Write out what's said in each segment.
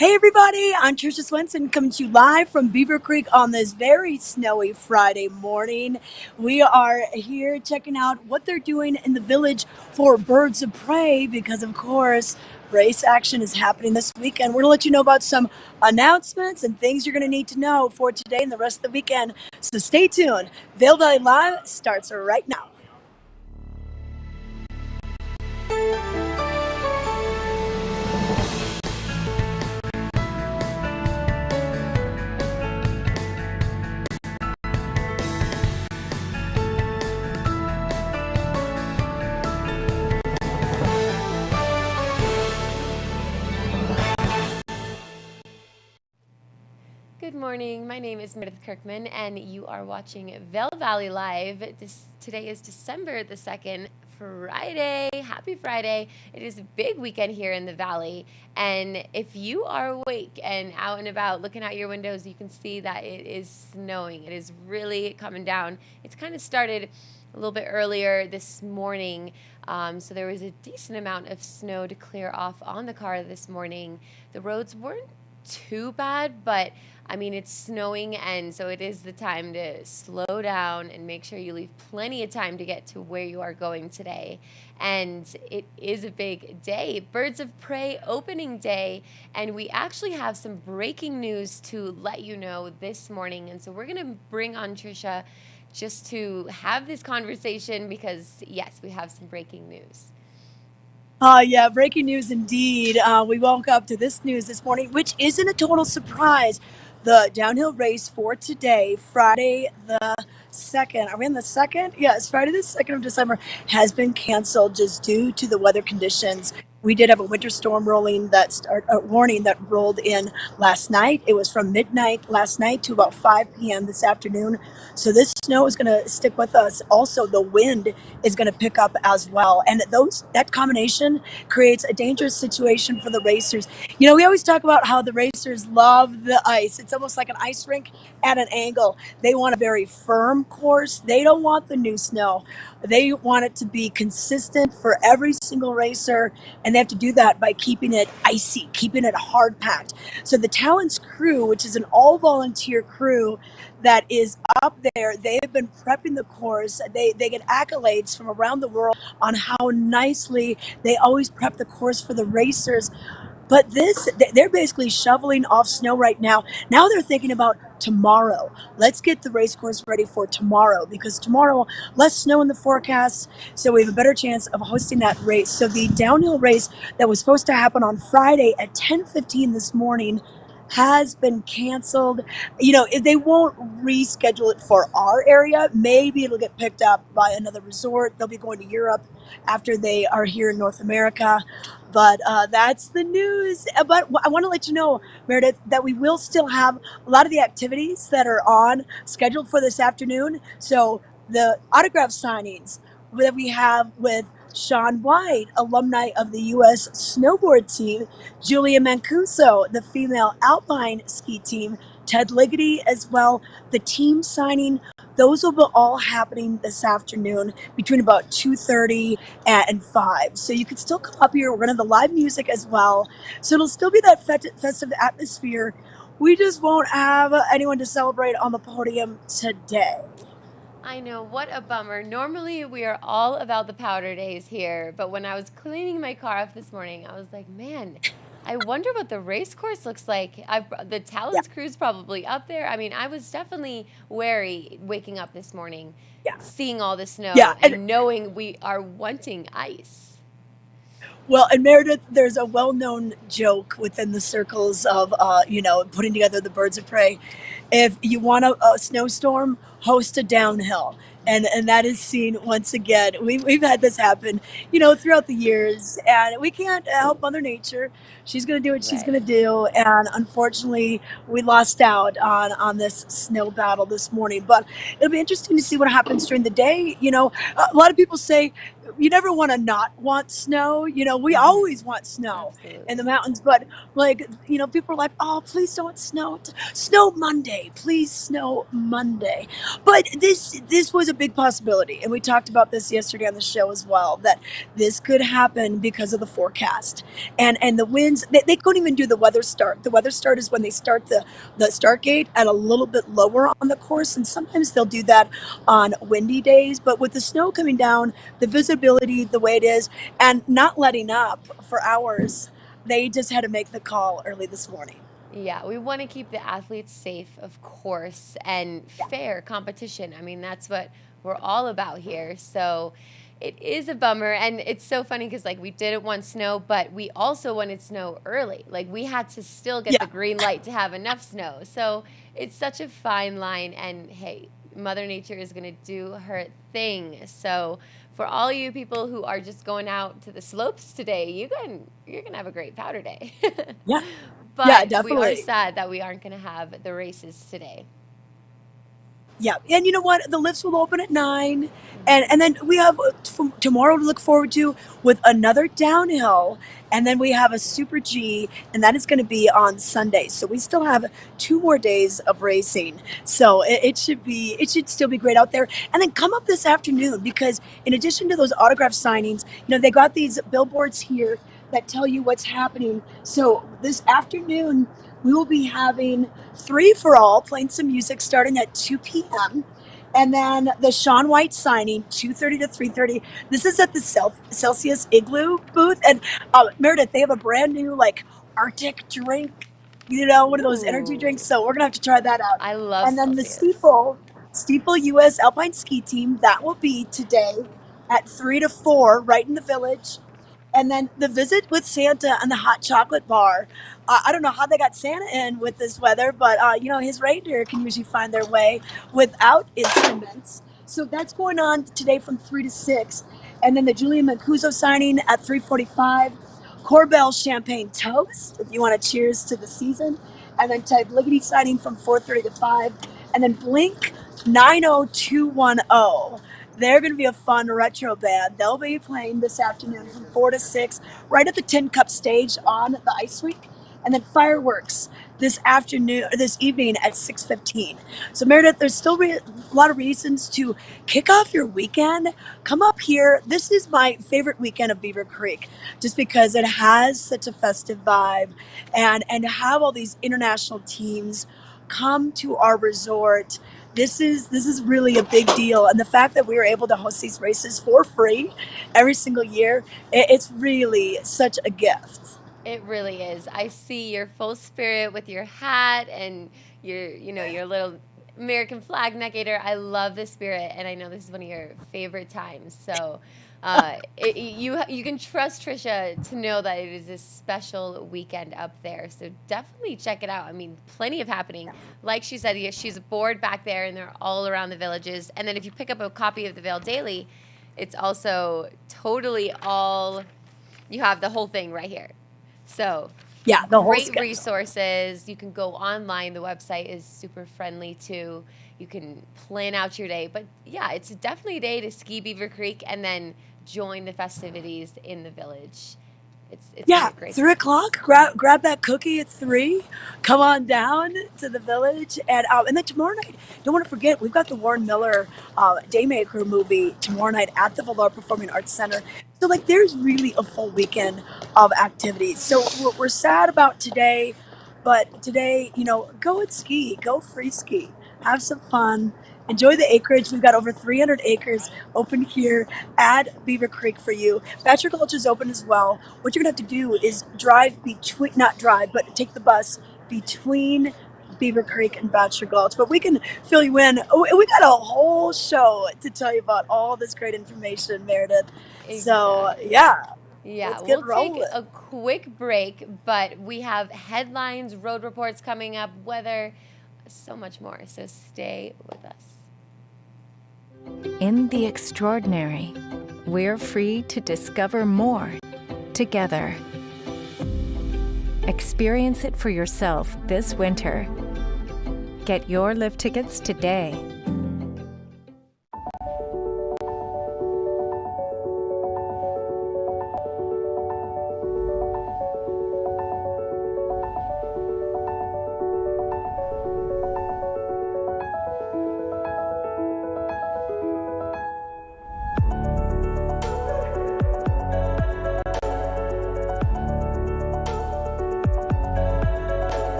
Hey everybody, I'm Tricia Swenson coming to you live from Beaver Creek on this very snowy Friday morning. We are here checking out what they're doing in the village for birds of prey because of course race action is happening this weekend. We're going to let you know about some announcements and things you're going to need to know for today and the rest of the weekend. So stay tuned. Vail Valley Live starts right now. Good morning. My name is Meredith Kirkman, and you are watching Vail Valley Live. Today is December the 2nd, Friday. Happy Friday. It is a big weekend here in the Valley, and if you are awake and out and about looking out your windows, you can see that it is snowing. It is really coming down. It's kind of started a little bit earlier this morning, so there was a decent amount of snow to clear off on the car this morning. The roads weren't too bad, but I mean, it's snowing, and so it is the time to slow down and make sure you leave plenty of time to get to where you are going today. And it is a big day, Birds of Prey opening day, and we actually have some breaking news to let you know this morning. And so we're going to bring on Tricia just to have this conversation because, yes, we have some breaking news. Yeah, breaking news indeed. We woke up to this news this morning, which isn't a total surprise. The downhill race for today, Friday the 2nd. Are we on the 2nd? Yes, Friday the 2nd of December has been canceled just due to the weather conditions. We did have a winter storm warning that rolled in last night. It was from midnight last night to about 5 p.m. this afternoon. So this snow is going to stick with us. Also, the wind is going to pick up as well. And that combination creates a dangerous situation for the racers. You know, we always talk about how the racers love the ice. It's almost like an ice rink at an angle. They want a very firm course. They don't want the new snow. They want it to be consistent for every single racer, and they have to do that by keeping it icy, keeping it hard packed. So the Talents crew, which is an all volunteer crew that is up there, they have been prepping the course. They get accolades from around the world on how nicely they always prep the course for the racers. But they're basically shoveling off snow right now. Now they're thinking about tomorrow. Let's get the race course ready for tomorrow because tomorrow, less snow in the forecast, so we have a better chance of hosting that race. So the downhill race that was supposed to happen on Friday at 10:15 this morning has been canceled. You know, if they won't reschedule it for our area, maybe it'll get picked up by another resort. They'll be going to Europe after they are here in North America. But that's the news. But I want to let you know, Meredith, that we will still have a lot of the activities that are on scheduled for this afternoon. So the autograph signings that we have with Shaun White, alumni of the U.S. snowboard team, Julia Mancuso, the female alpine ski team, Ted Ligety as well, the team signing. Those will be all happening this afternoon between about 2:30 and 5. So you can still come up here. We're going to have the live music as well. So it'll still be that festive atmosphere. We just won't have anyone to celebrate on the podium today. I know, what a bummer. Normally we are all about the powder days here, but when I was cleaning my car up this morning, I was like, man, I wonder what the race course looks like. The Talents crew's probably up there. I mean, I was definitely wary waking up this morning, seeing all the snow and knowing we are wanting ice. Well, and Meredith, there's a well-known joke within the circles of, putting together the Birds of Prey. If you want a snowstorm, host a downhill. And that is seen once again. We've had this happen, throughout the years, and we can't help Mother Nature. She's going to do what she's going to do, and unfortunately, we lost out on this snow battle this morning. But it'll be interesting to see what happens during the day. You know, a lot of people say you never want to not want snow. You know, we always want snow in the mountains, but people are like, oh, please don't snow. Snow Monday, please snow Monday. But this was a big possibility, and we talked about this yesterday on the show as well, that this could happen because of the forecast and the winds. They couldn't even do the weather start. The weather start is when they start the start gate at a little bit lower on the course, and sometimes they'll do that on windy days. But with the snow coming down, the visibility the way it is, and not letting up for hours, they just had to make the call early this morning. Yeah, we want to keep the athletes safe, of course, and Yeah. fair competition. I mean, that's what we're all about here. So it is a bummer. And it's so funny because, like, we didn't want snow, but we also wanted snow early. Like, we had to still get Yeah. the green light to have enough snow. So it's such a fine line. And hey, Mother Nature is going to do her thing. So for all you people who are just going out to the slopes today, you're gonna have a great powder day. Yeah. Yeah, But we are definitely. sad that we aren't going to have the races today. Yeah, and you know what? The lifts will open at 9, Mhm. and then we have tomorrow to look forward to with another downhill, and then we have a Super G, and that is going to be on Sunday. So we still have 2 more days of racing. So it should still be great out there. And then come up this afternoon because in addition to those autograph signings, they got these billboards here that tell you what's happening. So this afternoon we will be having Three for All playing some music starting at 2 p.m. And then the Shaun White signing, 2:30 to 3:30. This is at the Celsius Igloo booth. And Meredith, they have a brand new like Arctic drink, one of those energy drinks. Ooh, So we're gonna have to try that out. I love And then the Celsius. Steeple U.S. Alpine Ski Team, that will be today at 3 to 4 right in the village. And then the visit with Santa and the hot chocolate bar. I don't know how they got Santa in with this weather, but his reindeer can usually find their way without instruments. So that's going on today from 3 to 6, and then the Julian Mancuso signing at 3:45. Corbell Champagne Toast, if you want to cheers to the season, and then Ted Ligety signing from 4:30 to 5, and then Blink 90210. They're going to be a fun retro band. They'll be playing this afternoon from 4 to 6, right at the Tin Cup stage on the ice rink. And then fireworks this evening at 6:15. So Meredith, there's still a lot of reasons to kick off your weekend. Come up here. This is my favorite weekend of Beaver Creek, just because it has such a festive vibe, and to have all these international teams come to our resort. This is really a big deal, and the fact that we were able to host these races for free every single year, it's really such a gift. It really is. I see your full spirit with your hat and your little American flag neck gaiter. I love the spirit, and I know this is one of your favorite times. So, you can trust Tricia to know that it is a special weekend up there. So definitely check it out. I mean, plenty of happening. Like she said, she's bored back there, and they're all around the villages. And then if you pick up a copy of the Vail Daily, it's also totally all. You have the whole thing right here. So Yeah, the whole great schedule. resources. You can go online. The website is super friendly too. You can plan out your day. But yeah, it's definitely a day to ski Beaver Creek and then join the festivities in the village. It's gonna Yeah, be a great 3 o'clock. Grab that cookie at 3. Come on down to the village, and then tomorrow night. Don't want to forget, we've got the Warren Miller Daymaker movie tomorrow night at the Valor Performing Arts Center. So like, there's really a full weekend of activities. So we're sad about today, but today, go and ski, go free ski, have some fun. Enjoy the acreage. We've got over 300 acres open here at Beaver Creek for you. Bachelor Gulch is open as well. What you're gonna have to do is not drive, but take the bus between Beaver Creek and Bachelor Gulch. But we can fill you in. We got a whole show to tell you about all this great information, Meredith. So exactly. yeah, Yeah, let's get we'll take rolling. a quick break, but we have headlines, road reports coming up, weather, so much more. So stay with us. In the extraordinary, we're free to discover more together. Experience it for yourself this winter. Get your lift tickets today.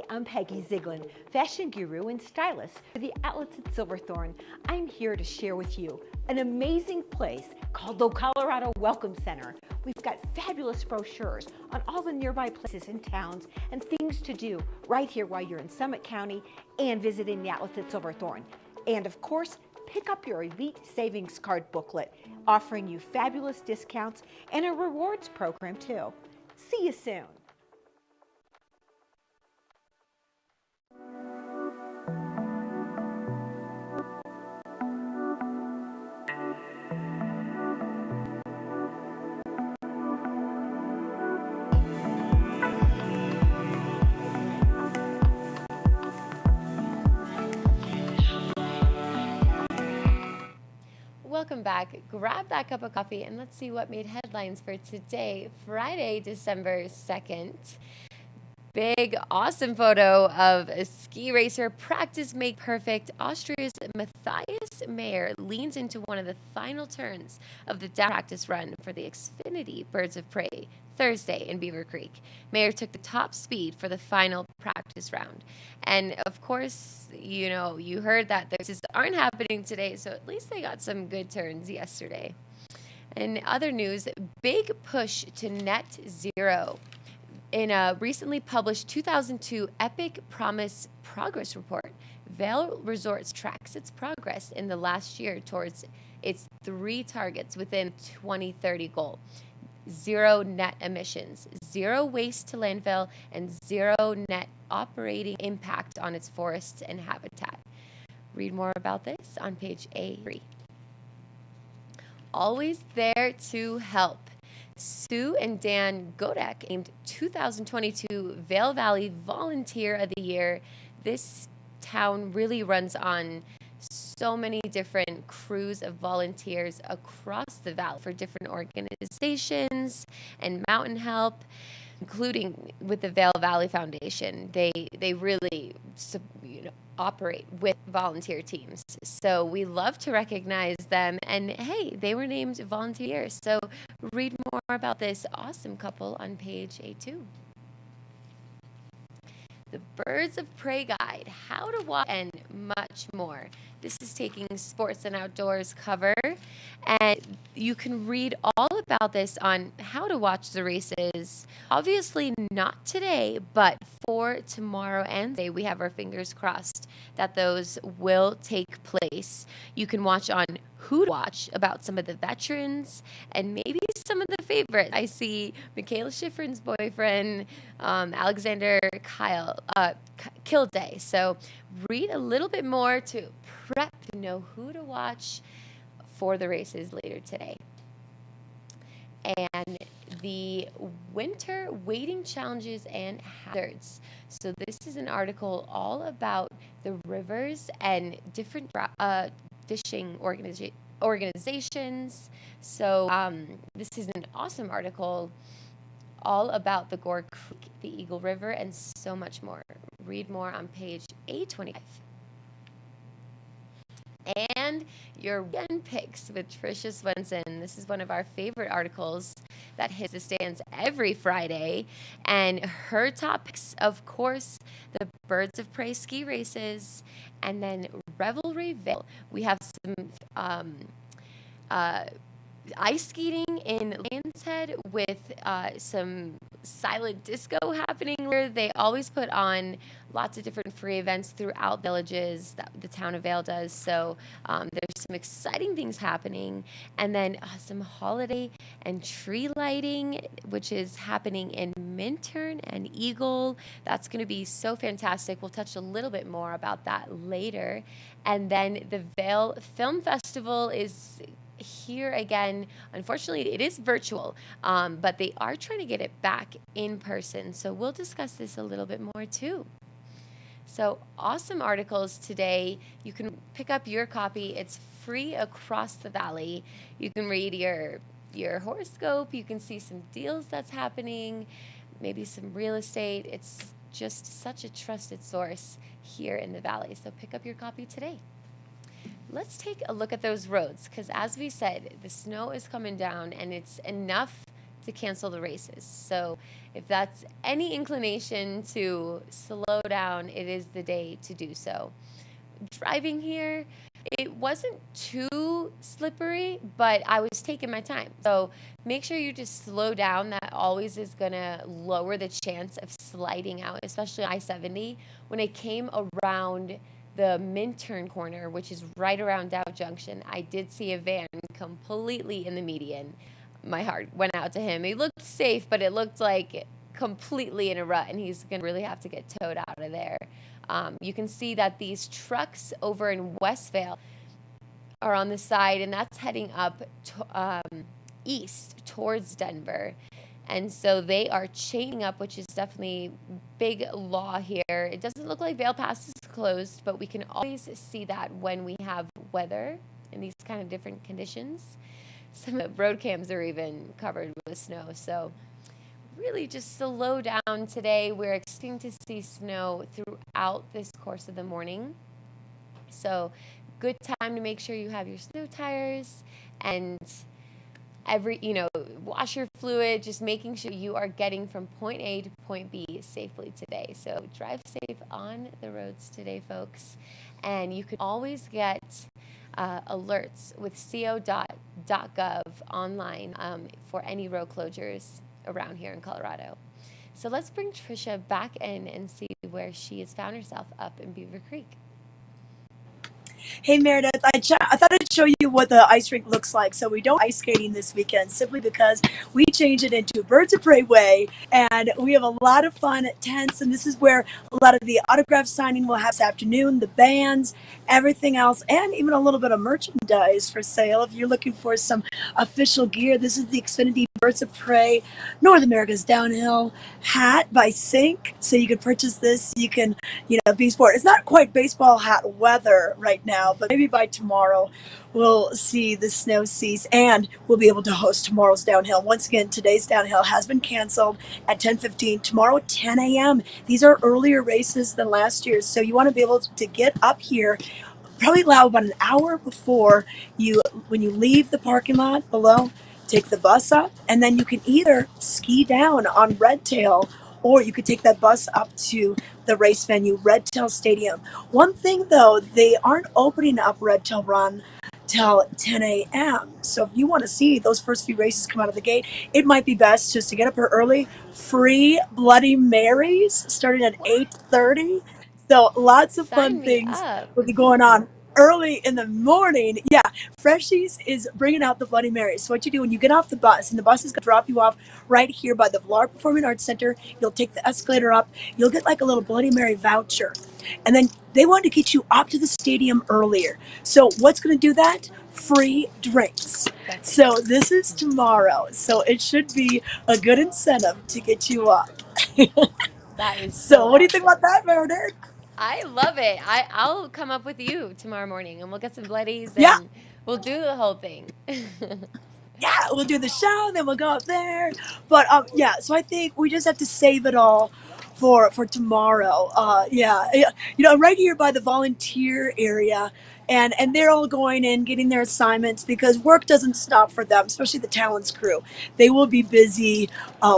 Hi, I'm Peggy Ziegler, fashion guru and stylist for the outlets at Silverthorne. I'm here to share with you an amazing place called the Colorado Welcome Center. We've got fabulous brochures on all the nearby places and towns and things to do right here while you're in Summit County and visiting the outlets at Silverthorne. And of course, pick up your Elite Savings Card booklet, offering you fabulous discounts and a rewards program too. See you soon. Welcome back. Grab that cup of coffee and let's see what made headlines for today, Friday, December 2nd. Big, awesome photo of a ski racer. Practice make perfect. Austria's Matthias Mayer leans into one of the final turns of the down practice run for the Xfinity Birds of Prey Thursday in Beaver Creek. Mayer took the top speed for the final practice round. And of course, you heard that the races aren't happening today, so at least they got some good turns yesterday. In other news, big push to net zero. In a recently published 2002 Epic Promise Progress Report, Vail Resorts tracks its progress in the last year towards its 3 targets within 2030 goal: 0 net emissions, 0 waste to landfill, and 0 net operating impact on its forests and habitat. Read more about this on page A3. Always there to help. Sue and Dan Godek named 2022 Vail Valley Volunteer of the Year. This town really runs on so many different crews of volunteers across the valley for different organizations and mountain help, including with the Vail Valley Foundation. They really operate with volunteer teams. So we love to recognize them. And hey, they were named volunteers. So read more about this awesome couple on page A2. The Birds of Prey Guide, How to Watch, and much more. This is taking sports and outdoors cover, and you can read all about this on how to watch the races. Obviously not today, but for tomorrow and today, we have our fingers crossed that those will take place. You can watch on Who to Watch about some of the veterans and maybe some of the favorites. I see Michaela Schifrin's boyfriend, Alexander Kilday. So read a little bit more to prep to know who to watch for the races later today. And the winter wading challenges and hazards. So this is an article all about the rivers and different fishing organizations. So this is an awesome article all about the Gore Creek, the Eagle River, and so much more. Read more on page A25. And your weekend picks with Tricia Swenson. This is one of our favorite articles that hits the stands every Friday. And her top picks, of course, the Birds of Prey ski races, and then Revelry Vail. We have some ice skating in Lions Head with some silent disco happening where they always put on lots of different free events throughout villages that the town of Vail does. So there's some exciting things happening. And then some holiday and tree lighting, which is happening in Minturn and Eagle. That's going to be so fantastic. We'll touch a little bit more about that later. And then the Vail Film Festival is here again. Unfortunately, it is virtual, but they are trying to get it back in person. So we'll discuss this a little bit more too. So awesome articles today. You can pick up your copy. It's free across the valley. You can read your horoscope. You can see some deals that's happening, maybe some real estate. It's just such a trusted source here in the valley. So pick up your copy today. Let's take a look at those roads, because as we said, the snow is coming down and it's enough to cancel the races. So if that's any inclination to slow down, it is the day to do so. Driving here, it wasn't too slippery, but I was taking my time. So make sure you just slow down. That always is going to lower the chance of sliding out, especially I-70. When I came around the Minturn corner, which is right around Dow Junction, I did see a van completely in the median. My heart went out to him. He looked safe, but it looked like completely in a rut, and he's going to really have to get towed out of there. You can see that these trucks over in West Vail are on the side, and that's heading up east towards Denver. And so they are chaining up, which is definitely big law here. It doesn't look like Vail Pass is closed, but we can always see that when we have weather in these kind of different conditions. Some of the road cams are even covered with snow. So really just slow down today. We're expecting to see snow throughout this course of the morning. So good time to make sure you have your snow tires and wash your fluid, just making sure you are getting from point A to point B safely today. So drive safe on the roads today, folks. And you can always get alerts with co.gov online for any road closures around here in Colorado. So let's bring Tricia back in and see where she has found herself up in Beaver Creek. Hey Meredith, I thought I'd show you what the ice rink looks like. So we don't ice skating this weekend simply because we changed it into Birds of Prey Way, and we have a lot of fun at tents. And this is where a lot of the autograph signing will have this afternoon, the bands, everything else, and even a little bit of merchandise for sale. If you're looking for some official gear, this is the Xfinity Birds of Prey North America's Downhill hat by Sync. So you can purchase this. You can, be sport. It's not quite baseball hat weather right now, but maybe by tomorrow we'll see the snow cease and we'll be able to host tomorrow's downhill. Once again, today's downhill has been canceled at 10:15. Tomorrow at 10 a.m. These are earlier races than last year, so you want to be able to get up here probably allow about an hour before when you leave the parking lot below, take the bus up, and then you can either ski down on Red Tail or you could take that bus up to the race venue, Red Tail Stadium. One thing though, they aren't opening up Red Tail Run till 10 a.m. So if you want to see those first few races come out of the gate, it might be best just to get up here early. Free Bloody Marys starting at 8:30. So lots of fun things will be going on early in the morning. Yeah, Freshies is bringing out the Bloody Marys. So what you do when you get off the bus, and the bus is going to drop you off right here by the Villar Performing Arts Center, you'll take the escalator up, you'll get like a little Bloody Mary voucher. And then they want to get you up to the stadium earlier. So what's going to do that? Free drinks. So this is tomorrow. So it should be a good incentive to get you up. That is so what do you think about that, Meredith? I love it. I'll come up with you tomorrow morning and we'll get some bloodies and we'll do the whole thing. Yeah, we'll do the show, then we'll go up there. But so I think we just have to save it all for tomorrow. Right here by the volunteer area. And they're all going in, getting their assignments because work doesn't stop for them, especially the Talents crew. They will be busy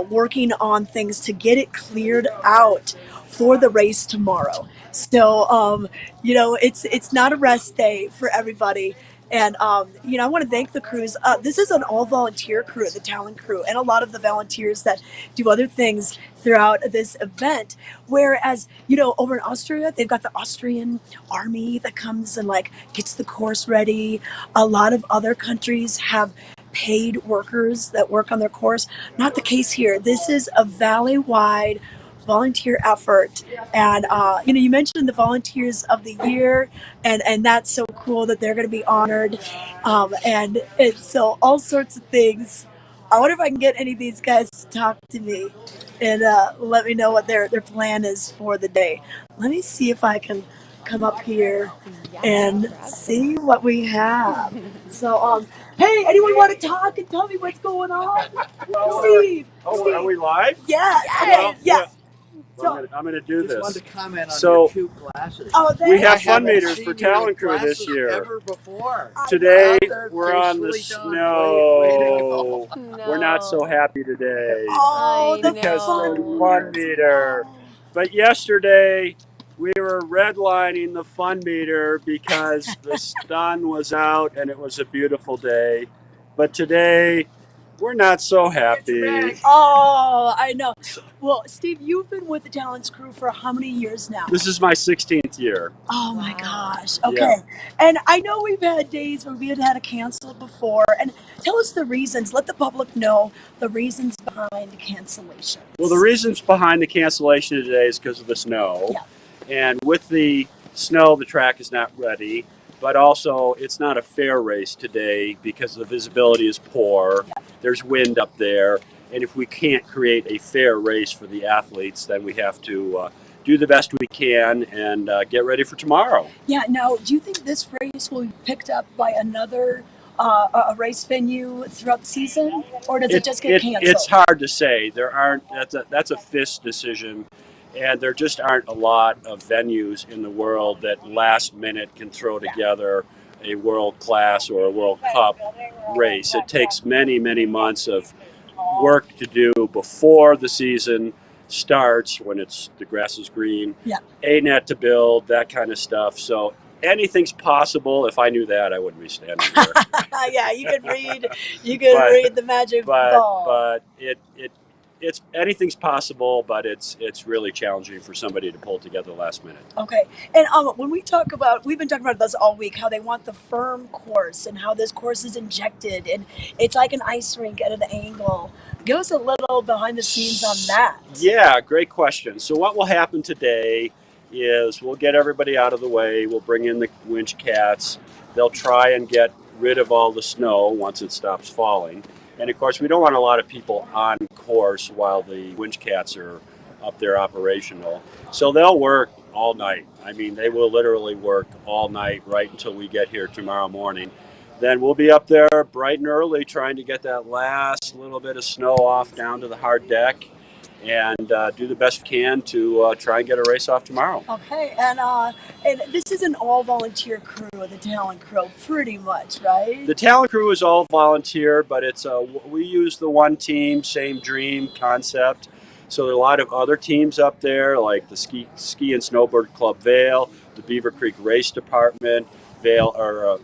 working on things to get it cleared out for the race tomorrow. So, it's not a rest day for everybody. And, I want to thank the crews. This is an all-volunteer crew, the Talent crew, and a lot of the volunteers that do other things throughout this event. Whereas, over in Austria, they've got the Austrian army that comes and, gets the course ready. A lot of other countries have paid workers that work on their course. Not the case here. This is a valley-wide volunteer effort, and you mentioned the volunteers of the year, and that's so cool that they're going to be honored, and it's so all sorts of things. I wonder if I can get any of these guys to talk to me and let me know what their plan is for the day. Let me see if I can come up here and see what we have. So hey, anyone want to talk and tell me what's going on? Steve. Are we live? Yes. Yes. Yes. So, I'm gonna do Just this. wanted to comment on So your cute glasses. oh, we thank have I you. fun haven't meters seen for you with Talent Crew this glasses year. ever before. Today Out there we're on the gracefully done. Way to go. snow. We're not so No. happy today Oh, I the because of the fun know. fun meters. meter. Oh. But yesterday we were redlining the fun meter because the sun was out and it was a beautiful day. But today we're not so happy. Oh, I know. Well, Steve, you've been with the Talents Crew for how many years now? This is my 16th year. Oh my Wow. gosh. Yeah. Okay. And I know we've had days where we had to cancel before. And tell us the reasons. Let the public know the reasons behind the cancellations. Well, the reasons behind the cancellation today is because of the snow. Yeah. And with the snow, the track is not ready. But also, it's not a fair race today because the visibility is poor. Yeah. There's wind up there. And if we can't create a fair race for the athletes, then we have to do the best we can and get ready for tomorrow. Yeah. Now, do you think this race will be picked up by another a race venue throughout the season? Or does it just get canceled? It's hard to say. There aren't. That's a FIS decision, and there just aren't a lot of venues in the world that last minute can throw together a world class or a World Cup race. It takes many months of work to do before the season starts when the grass is green. Yeah. A net to build, that kind of stuff. So anything's possible. If I knew that, I wouldn't be standing here. Yeah, you could read. You could read the magic ball. But it's anything's possible, but it's really challenging for somebody to pull together last minute. Okay, and when we've been talking about this all week, how they want the firm course and how this course is injected, and it's like an ice rink at an angle. Give us a little behind the scenes on that. Yeah, great question. So what will happen today is we'll get everybody out of the way. We'll bring in the winch cats. They'll try and get rid of all the snow once it stops falling. And of course, we don't want a lot of people on course while the winch cats are up there operational. So they'll work all night. I mean, they will literally work all night right until we get here tomorrow morning. Then we'll be up there bright and early trying to get that last little bit of snow off down to the hard deck and do the best we can to try and get a race off tomorrow. Okay, and this is an all volunteer crew, the Talent Crew, pretty much, right? The Talent Crew is all volunteer, but we use the one team, same dream concept. So there are a lot of other teams up there, like the Ski and Snowboard Club Vail, the Beaver Creek Race Department, Beaver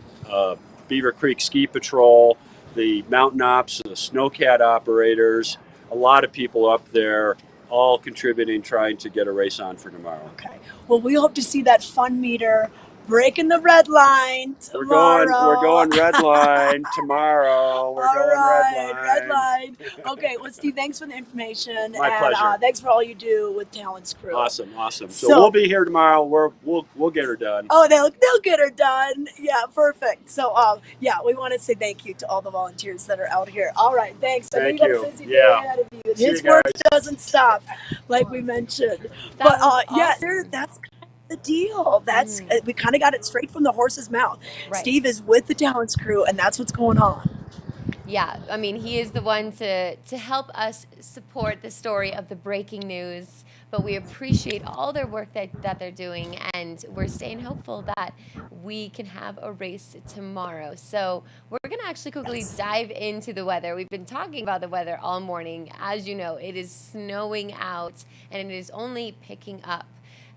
Creek Ski Patrol, the Mountain Ops, the Snowcat operators. A lot of people up there, all contributing, trying to get a race on for tomorrow. Okay. Well, we hope to see that fun meter breaking the red line tomorrow. We're going red line tomorrow. We're going red line. Okay. Well, Steve, thanks for the information. My pleasure. Thanks for all you do with Talents Crew. Awesome. So we'll be here tomorrow. We'll get her done. Oh, they'll get her done. Yeah, perfect. So, we want to say thank you to all the volunteers that are out here. All right, thanks. I know you got a busy day ahead of you. His work doesn't stop, like we mentioned. But awesome. that's the deal. That's we kind of got it straight from the horse's mouth. Right. Steve is with the Talents Crew, and that's what's going on. Yeah, I mean, he is the one to help us support the story of the breaking news. But we appreciate all their work that they're doing, and we're staying hopeful that we can have a race tomorrow. So we're going to actually quickly dive into the weather. We've been talking about the weather all morning. As you know, it is snowing out, and it is only picking up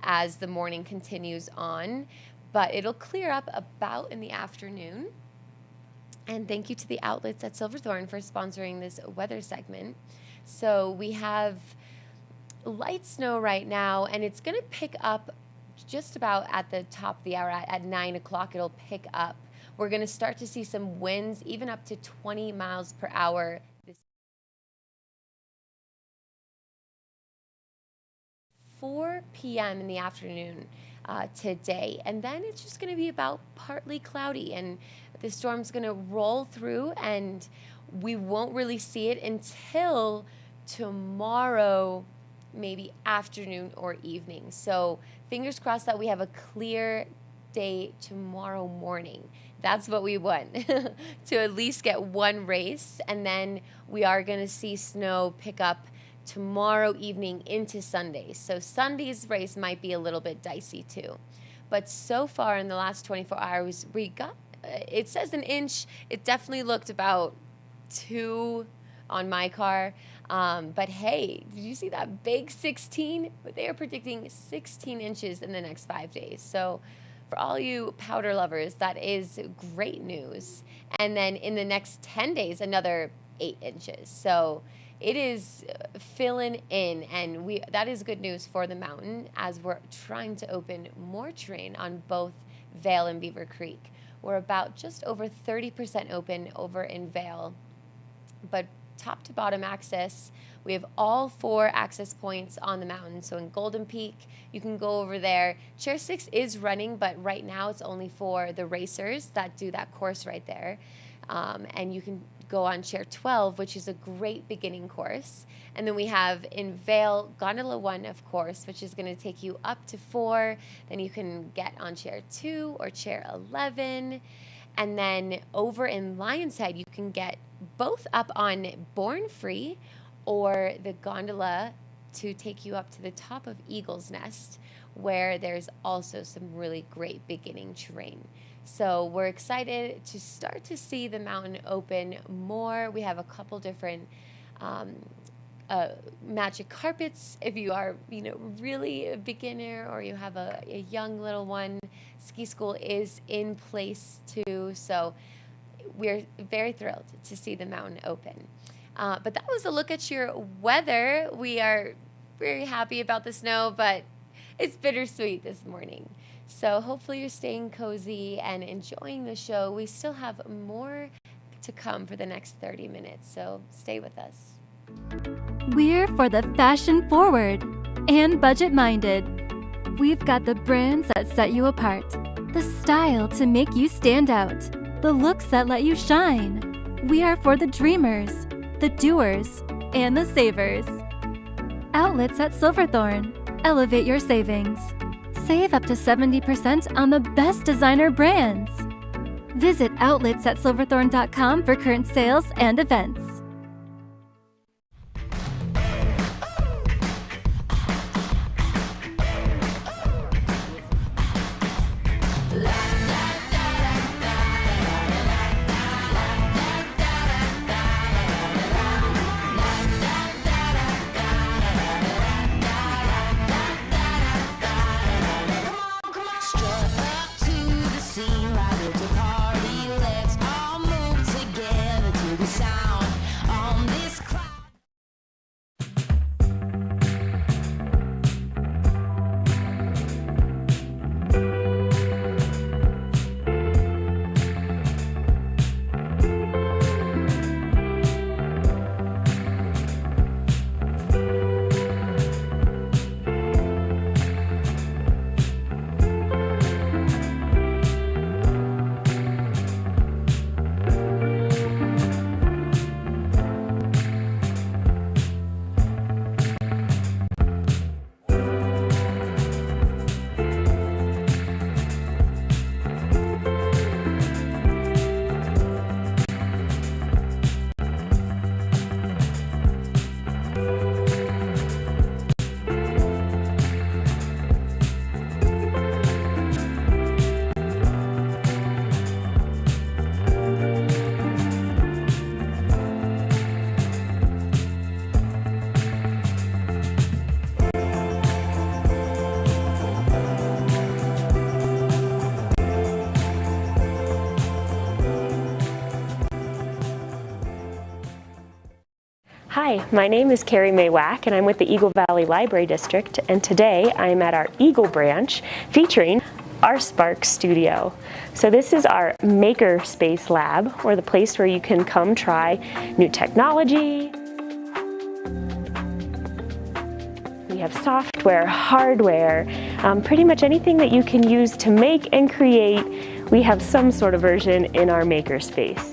as the morning continues on. But it'll clear up about in the afternoon. And thank you to the outlets at Silverthorne for sponsoring this weather segment. So we have light snow right now, and it's going to pick up just about at the top of the hour. At 9 o'clock, it'll pick up. We're going to start to see some winds, even up to 20 miles per hour. 4 p.m. in the afternoon today, and then it's just going to be about partly cloudy, and the storm's going to roll through, and we won't really see it until tomorrow, maybe afternoon or evening. So fingers crossed that we have a clear day tomorrow morning. That's what we want, to at least get one race, and then we are going to see snow pick up tomorrow evening into Sunday. So Sunday's race might be a little bit dicey too. But so far in the last 24 hours, we got, it says an inch. It definitely looked about 2 on my car. But hey, did you see that big 16? But they are predicting 16 inches in the next 5 days. So for all you powder lovers, that is great news. And then in the next 10 days, another 8 inches. So it is filling in, and that is good news for the mountain as we're trying to open more terrain on both Vail and Beaver Creek. We're about just over 30% open over in Vail, but top to bottom access, we have all 4 access points on the mountain. So in Golden Peak, you can go over there. Chair 6 is running, but right now it's only for the racers that do that course right there. And you can go on Chair 12, which is a great beginning course. And then we have in Vail, Gondola 1, of course, which is going to take you up to 4. Then you can get on Chair 2 or Chair 11. And then over in Lionshead, you can get both up on Born Free or the gondola to take you up to the top of Eagle's Nest, where there's also some really great beginning terrain. So we're excited to start to see the mountain open more. We have a couple different magic carpets if you are, really a beginner or you have a young little one. Ski school is in place too. So we're very thrilled to see the mountain open. But that was a look at your weather. We are very happy about the snow, but it's bittersweet this morning. So hopefully you're staying cozy and enjoying the show. We still have more to come for the next 30 minutes, so stay with us. We're for the fashion forward and budget minded. We've got the brands that set you apart, the style to make you stand out, the looks that let you shine. We are for the dreamers, the doers, and the savers. Outlets at Silverthorne. Elevate your savings. Save up to 70% on the best designer brands. Visit outlets@silverthorne.com for current sales and events. Hi, my name is Carrie Mae Wack, and I'm with the Eagle Valley Library District, and today I'm at our Eagle branch featuring our Spark Studio. So this is our maker space lab, or the place where you can come try new technology. We have software, hardware, pretty much anything that you can use to make and create. We have some sort of version in our maker space.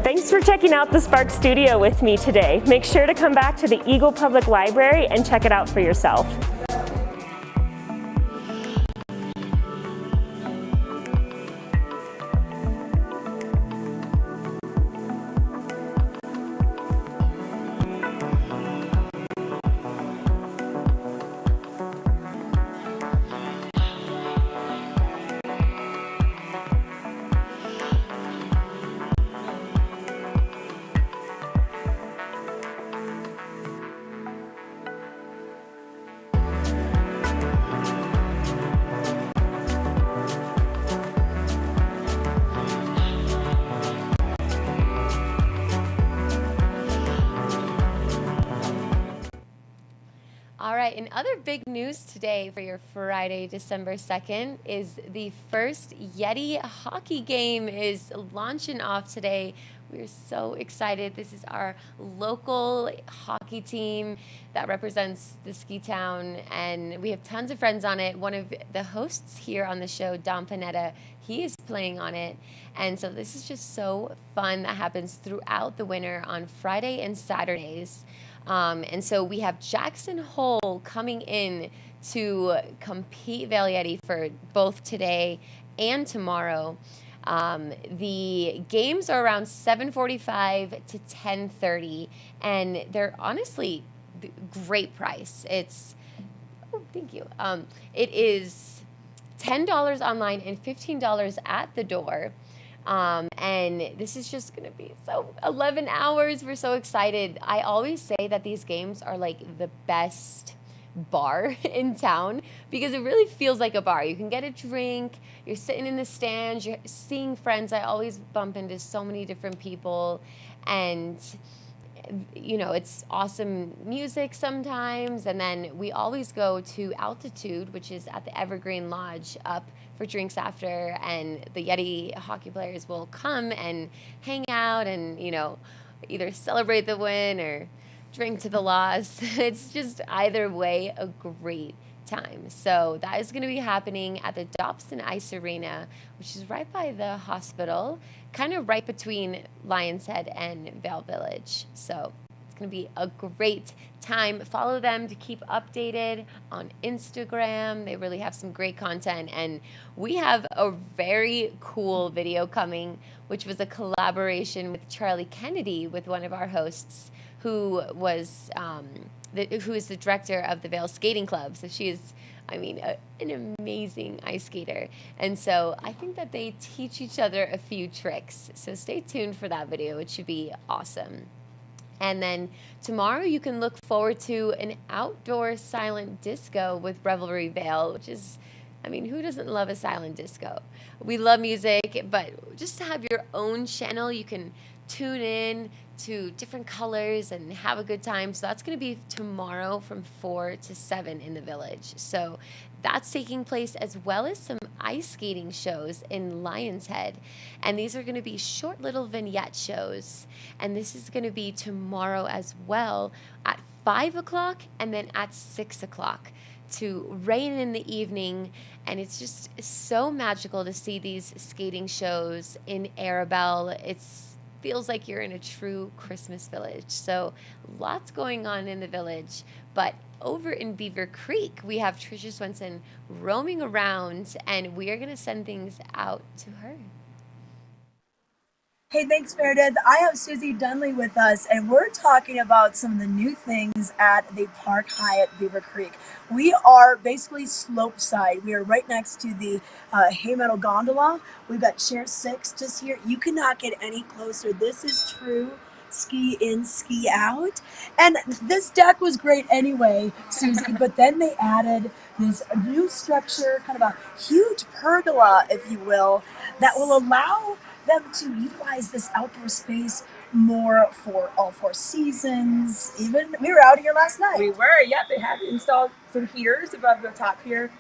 Thanks for checking out the Spark Studio with me today. Make sure to come back to the Eagle Public Library and check it out for yourself. right, and other big news today for your Friday, December 2nd is the first Yeti hockey game is launching off today. We're so excited. This is our local hockey team that represents the ski town, and we have tons of friends on it. One of the hosts here on the show, Dom Panetta, he is playing on it. And so this is just so fun that happens throughout the winter on Friday and Saturdays. And so we have Jackson Hole coming in to compete Vail Yeti for both today and tomorrow. The games are around 7:45 to 10:30, and they're honestly great price. Thank you. It is $10 online and $15 at the door. And this is just going to be 11 hours. We're so excited. I always say that these games are like the best bar in town because it really feels like a bar. You can get a drink, you're sitting in the stands, you're seeing friends. I always bump into so many different people, and it's awesome music sometimes. And then we always go to Altitude, which is at the Evergreen Lodge, up for drinks after, and the Yeti hockey players will come and hang out and either celebrate the win or drink to the loss. It's just either way a great time. So that is going to be happening at the Dobson Ice Arena, which is right by the hospital, kind of right between Lions Head and Vail Village. So it's going to be a great time. Follow them to keep updated on Instagram. They really have some great content, and we have a very cool video coming, which was a collaboration with Charlie Kennedy, with one of our hosts, who is the director of the Vail Skating Club. So she is, an amazing ice skater. And so I think that they teach each other a few tricks. So stay tuned for that video. It should be awesome. And then tomorrow you can look forward to an outdoor silent disco with Revelry Vail, which is, who doesn't love a silent disco? We love music, but just to have your own channel, you can tune in to different colors and have a good time. So that's going to be tomorrow from 4 to 7 in the village. So that's taking place, as well as some ice skating shows in Lions Head. And these are going to be short little vignette shows. And this is going to be tomorrow as well at 5 o'clock and then at 6 o'clock to rain in the evening. And it's just so magical to see these skating shows in Arabelle. Feels like you're in a true Christmas village. So lots going on in the village. But over in Beaver Creek, we have Tricia Swenson roaming around, and we are going to send things out to her. Hey, thanks, Meredith. I have Susie Dunley with us, and we're talking about some of the new things at the Park Hyatt Beaver Creek. We are basically slope side. We are right next to the hay metal gondola. We've got Chair 6 just here. You cannot get any closer. This is true ski in, ski out. And this deck was great anyway, Susie, but then they added this new structure, kind of a huge pergola, if you will, that will allow them to utilize this outdoor space more for all 4 seasons. Even we were out here last night. We were, yep. They have installed some heaters above the top here,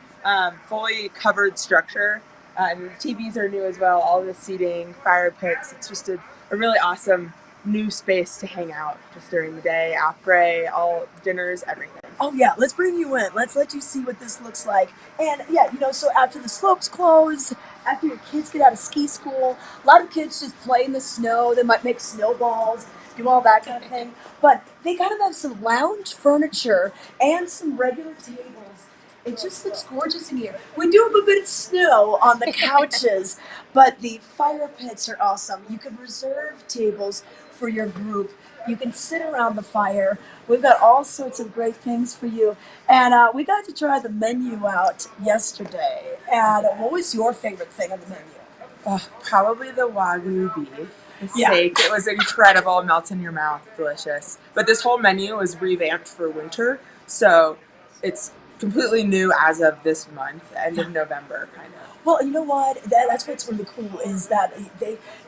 fully covered structure. And the TVs are new as well, all the seating, fire pits. It's just a really awesome new space to hang out just during the day, après, all dinners, everything. Oh yeah, let's bring you in. Let's let you see what this looks like. And yeah, so after the slopes close, after your kids get out of ski school, a lot of kids just play in the snow. They might make snowballs, do all that kind of thing. But they gotta have some lounge furniture and some regular tables. It just looks gorgeous in here. We do have a bit of snow on the couches, but the fire pits are awesome. You can reserve tables for your group. You can sit around the fire. We've got all sorts of great things for you. And we got to try the menu out yesterday. And what was your favorite thing on the menu? Probably the Wagyu beef. The steak. It was incredible. Melts in your mouth. Delicious. But this whole menu was revamped for winter. So it's completely new as of this month, end of November, kind of. Well, you know what? That's what's really cool is that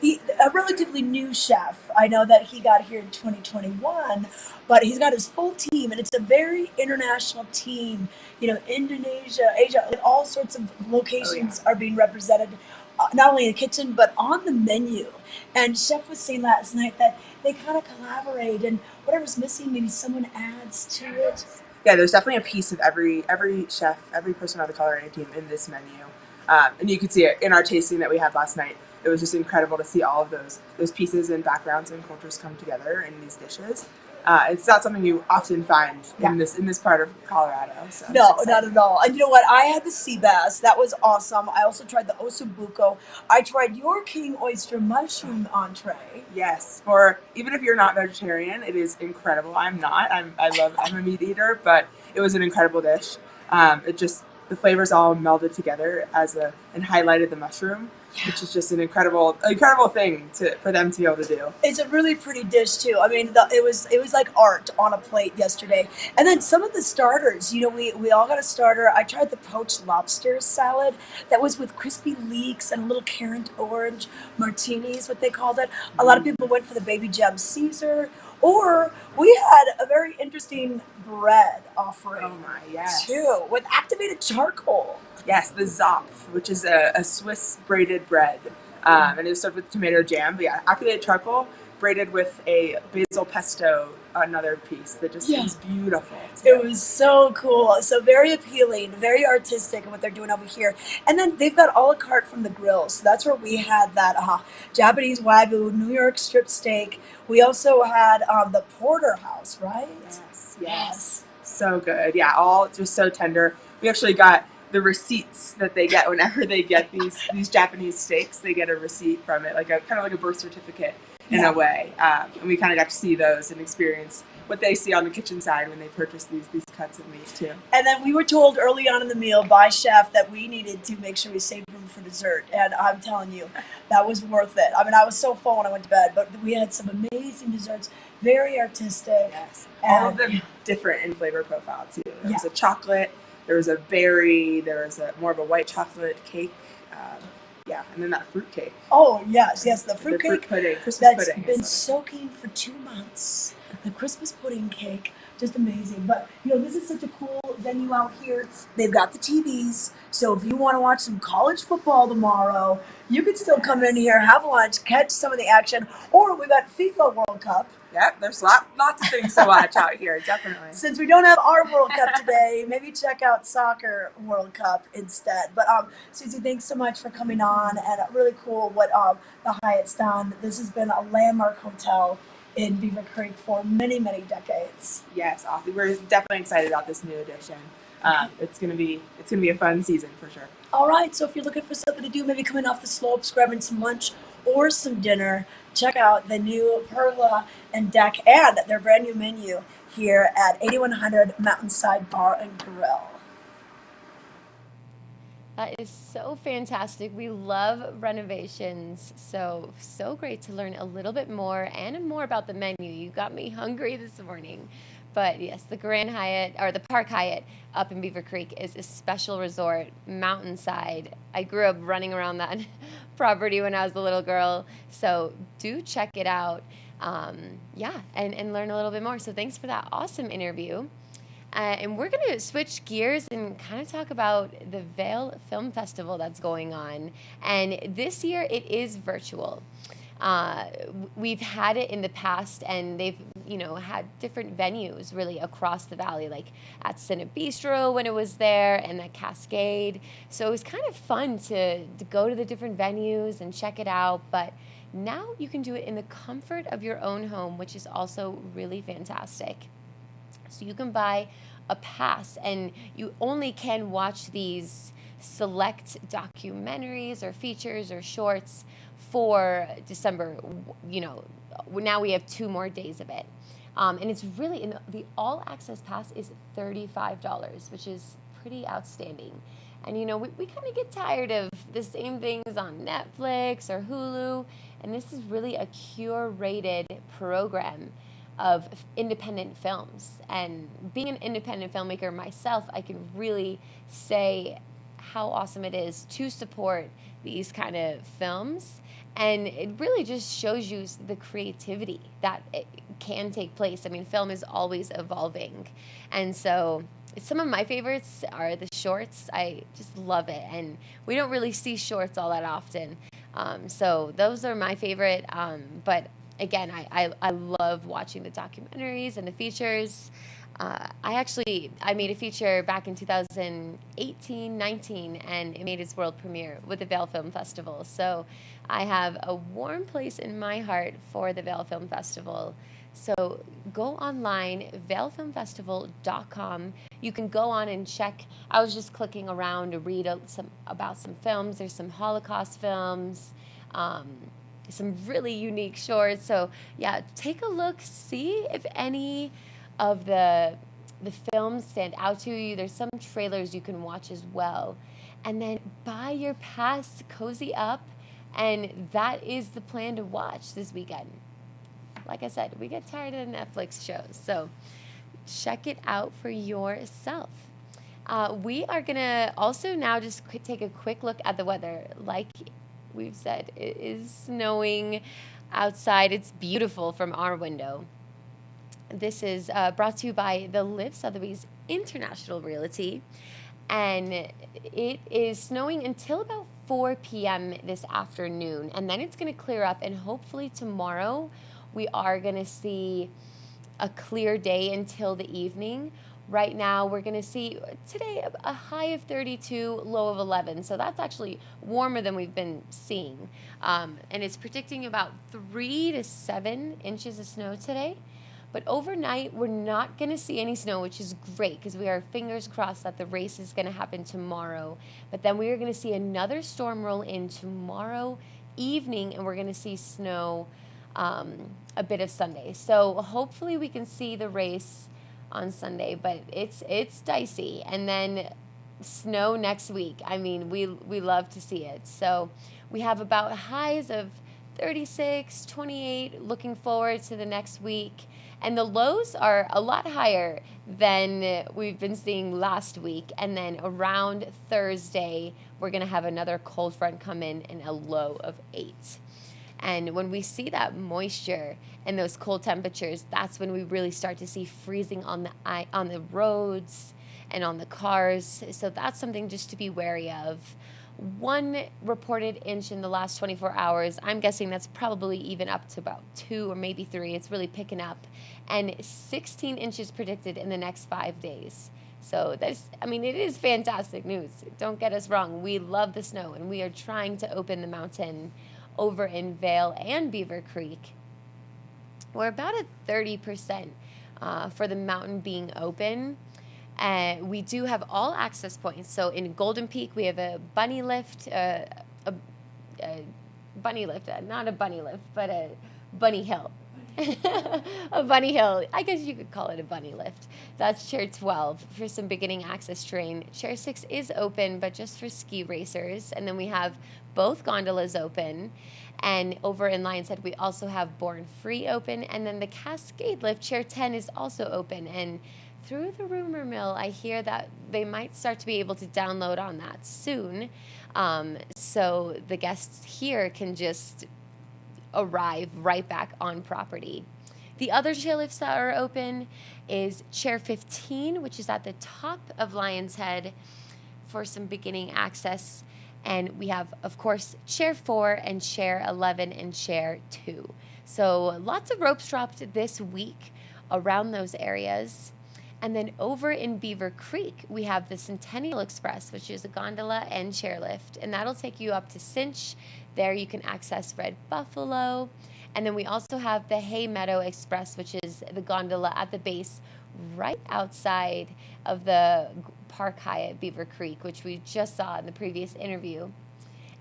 he a relatively new chef. I know that he got here in 2021, but he's got his full team, and it's a very international team. Indonesia, Asia, like all sorts of locations are being represented, not only in the kitchen but on the menu. And Chef was saying last night that they kind of collaborate, and whatever's missing, maybe someone adds to it. Yeah, there's definitely a piece of every chef, every person on the culinary team in this menu. And you could see it in our tasting that we had last night. It was just incredible to see all of those pieces and backgrounds and cultures come together in these dishes. It's not something you often find in this part of Colorado. So no, not at all. And you know what? I had the sea bass. That was awesome. I also tried the osobuco. I tried your king oyster mushroom entree. Yes, or even if you're not vegetarian, it is incredible. I'm not. I'm a meat eater, but it was an incredible dish. The flavors all melded together and highlighted the mushroom, which is just an incredible thing for them to be able to do. It's a really pretty dish too. I mean, it was like art on a plate yesterday. And then some of the starters, we all got a starter. I tried the poached lobster salad that was with crispy leeks and a little currant orange martinis, what they called it. A lot of people went for the baby jam Caesar. Or we had a very interesting bread offering. Oh my, yes. Too, with activated charcoal. Yes, the Zopf, which is a Swiss braided bread. And it was served with tomato jam. But yeah, activated charcoal braided with a basil pesto, another piece that just is beautiful. It was so cool. So very appealing, very artistic in what they're doing over here. And then they've got a la carte from the grill. So that's where we had that Japanese Wagyu, New York strip steak. We also had the porterhouse, right? Yes. So good. Yeah, all just so tender. We actually got the receipts that they get whenever they get these Japanese steaks. They get a receipt from it, kind of like a birth certificate in a way. And we kind of got to see those and experience what they see on the kitchen side when they purchase these cuts of meat too. And then we were told early on in the meal by Chef that we needed to make sure we saved room for dessert. And I'm telling you, that was worth it. I mean, I was so full when I went to bed, but we had some amazing desserts, very artistic. Yes, all of them different in flavor profile too. There was a chocolate, there was a berry, there was more of a white chocolate cake. And then that fruit cake. Oh, yes, the fruit cake. Fruit pudding, Christmas that's pudding. Been soaking for 2 months. The Christmas pudding cake, just amazing. But, this is such a cool venue out here. They've got the TVs. So if you want to watch some college football tomorrow, you can still come in here, have lunch, catch some of the action. Or we've got FIFA World Cup. Yep, there's lots of things to watch out here, definitely. Since we don't have our World Cup today, maybe check out Soccer World Cup instead. But Susie, thanks so much for coming on, and really cool what the Hyatt's done. This has been a landmark hotel in Beaver Creek for many, many decades. Yes, awesome. We're definitely excited about this new addition. It's gonna be a fun season for sure. All right, so if you're looking for something to do, maybe coming off the slopes, grabbing some lunch or some dinner, check out the new Pergola and Deck and their brand new menu here at 8100 Mountainside Bar and Grill. That is so fantastic. We love renovations. So great to learn a little bit more and more about the menu. You got me hungry this morning. But yes, the Grand Hyatt, or the Park Hyatt up in Beaver Creek, is a special resort, mountainside. I grew up running around that property when I was a little girl. So do check it out. And learn a little bit more. So thanks for that awesome interview. And we're going to switch gears and kind of talk about the Vail Film Festival that's going on. And this year it is virtual. We've had it in the past, and they've, had different venues really across the valley, like at Senate Bistro when it was there, and at Cascade. So it was kind of fun to go to the different venues and check it out. But now you can do it in the comfort of your own home, which is also really fantastic. So you can buy a pass, and you only can watch these select documentaries or features or shorts for December. Now we have 2 more days of it. And it's really, the all-access pass is $35, which is pretty outstanding. And, we kind of get tired of the same things on Netflix or Hulu, and this is really a curated program. of independent films. And being an independent filmmaker myself, I can really say how awesome it is to support these kind of films. And it really just shows you the creativity that it can take place. I mean, film is always evolving. And so some of my favorites are the shorts. I just love it. And we don't really see shorts all that often. So those are my favorite. But again, I love watching the documentaries and the features. I made a feature back in 2018, 19, and it made its world premiere with the Vail Film Festival. So I have a warm place in my heart for the Vail Film Festival. So go online, vailfilmfestival.com. You can go on and check. I was just clicking around to read about some films. There's some Holocaust films, some really unique shorts. So yeah, take a look, see if any of the films stand out to you. There's some trailers you can watch as well. And then buy your pass, cozy up, and that is the plan to watch this weekend. Like I said, we get tired of the Netflix shows, so check it out for yourself. We are going to also now just take a quick look at the weather. Like we've said, it is snowing outside. It's beautiful from our window. This is brought to you by the Live Sotheby's International Realty, and it is snowing until about 4 p.m. this afternoon, and then it's going to clear up, and hopefully tomorrow we are going to see a clear day until the evening. Right now, we're going to see today a high of 32, low of 11. So that's actually warmer than we've been seeing. And it's predicting about 3 to 7 inches of snow today. But overnight, we're not going to see any snow, which is great because we are fingers crossed that the race is going to happen tomorrow. But then we are going to see another storm roll in tomorrow evening, and we're going to see snow a bit of Sunday. So hopefully we can see the race on Sunday, but it's dicey. And then snow next week. I mean, we love to see it. So we have about highs of 36, 28, looking forward to the next week. And the lows are a lot higher than we've been seeing last week. And then around Thursday, we're going to have another cold front come in and a low of 8. And when we see that moisture and those cold temperatures, that's when we really start to see freezing on the roads and on the cars. So that's something just to be wary of. 1 reported inch in the last 24 hours. I'm guessing that's probably even up to about 2 or maybe 3. It's really picking up. And 16 inches predicted in the next 5 days. So it is fantastic news. Don't get us wrong. We love the snow, and we are trying to open the mountain over in Vail and Beaver Creek. We're about at 30% for the mountain being open. We do have all access points. So in Golden Peak, we have a bunny lift, not a bunny lift, but a bunny hill. A bunny hill. I guess you could call it a bunny lift. That's Chair 12 for some beginning access terrain. Chair 6 is open, but just for ski racers. And then we have both gondolas open. And over in Lions Head, we also have Born Free open. And then the Cascade lift, Chair 10, is also open. And through the rumor mill, I hear that they might start to be able to download on that soon. So the guests here can just arrive right back on property. The other chairlifts that are open is Chair 15, which is at the top of Lions Head for some beginning access. And we have, of course, Chair 4 and Chair 11 and Chair 2. So lots of ropes dropped this week around those areas. And then over in Beaver Creek, we have the Centennial Express, which is a gondola and chairlift. And that'll take you up to Cinch. There you can access Red Buffalo. And then we also have the Hay Meadow Express, which is the gondola at the base right outside of the Park Hyatt Beaver Creek, which we just saw in the previous interview.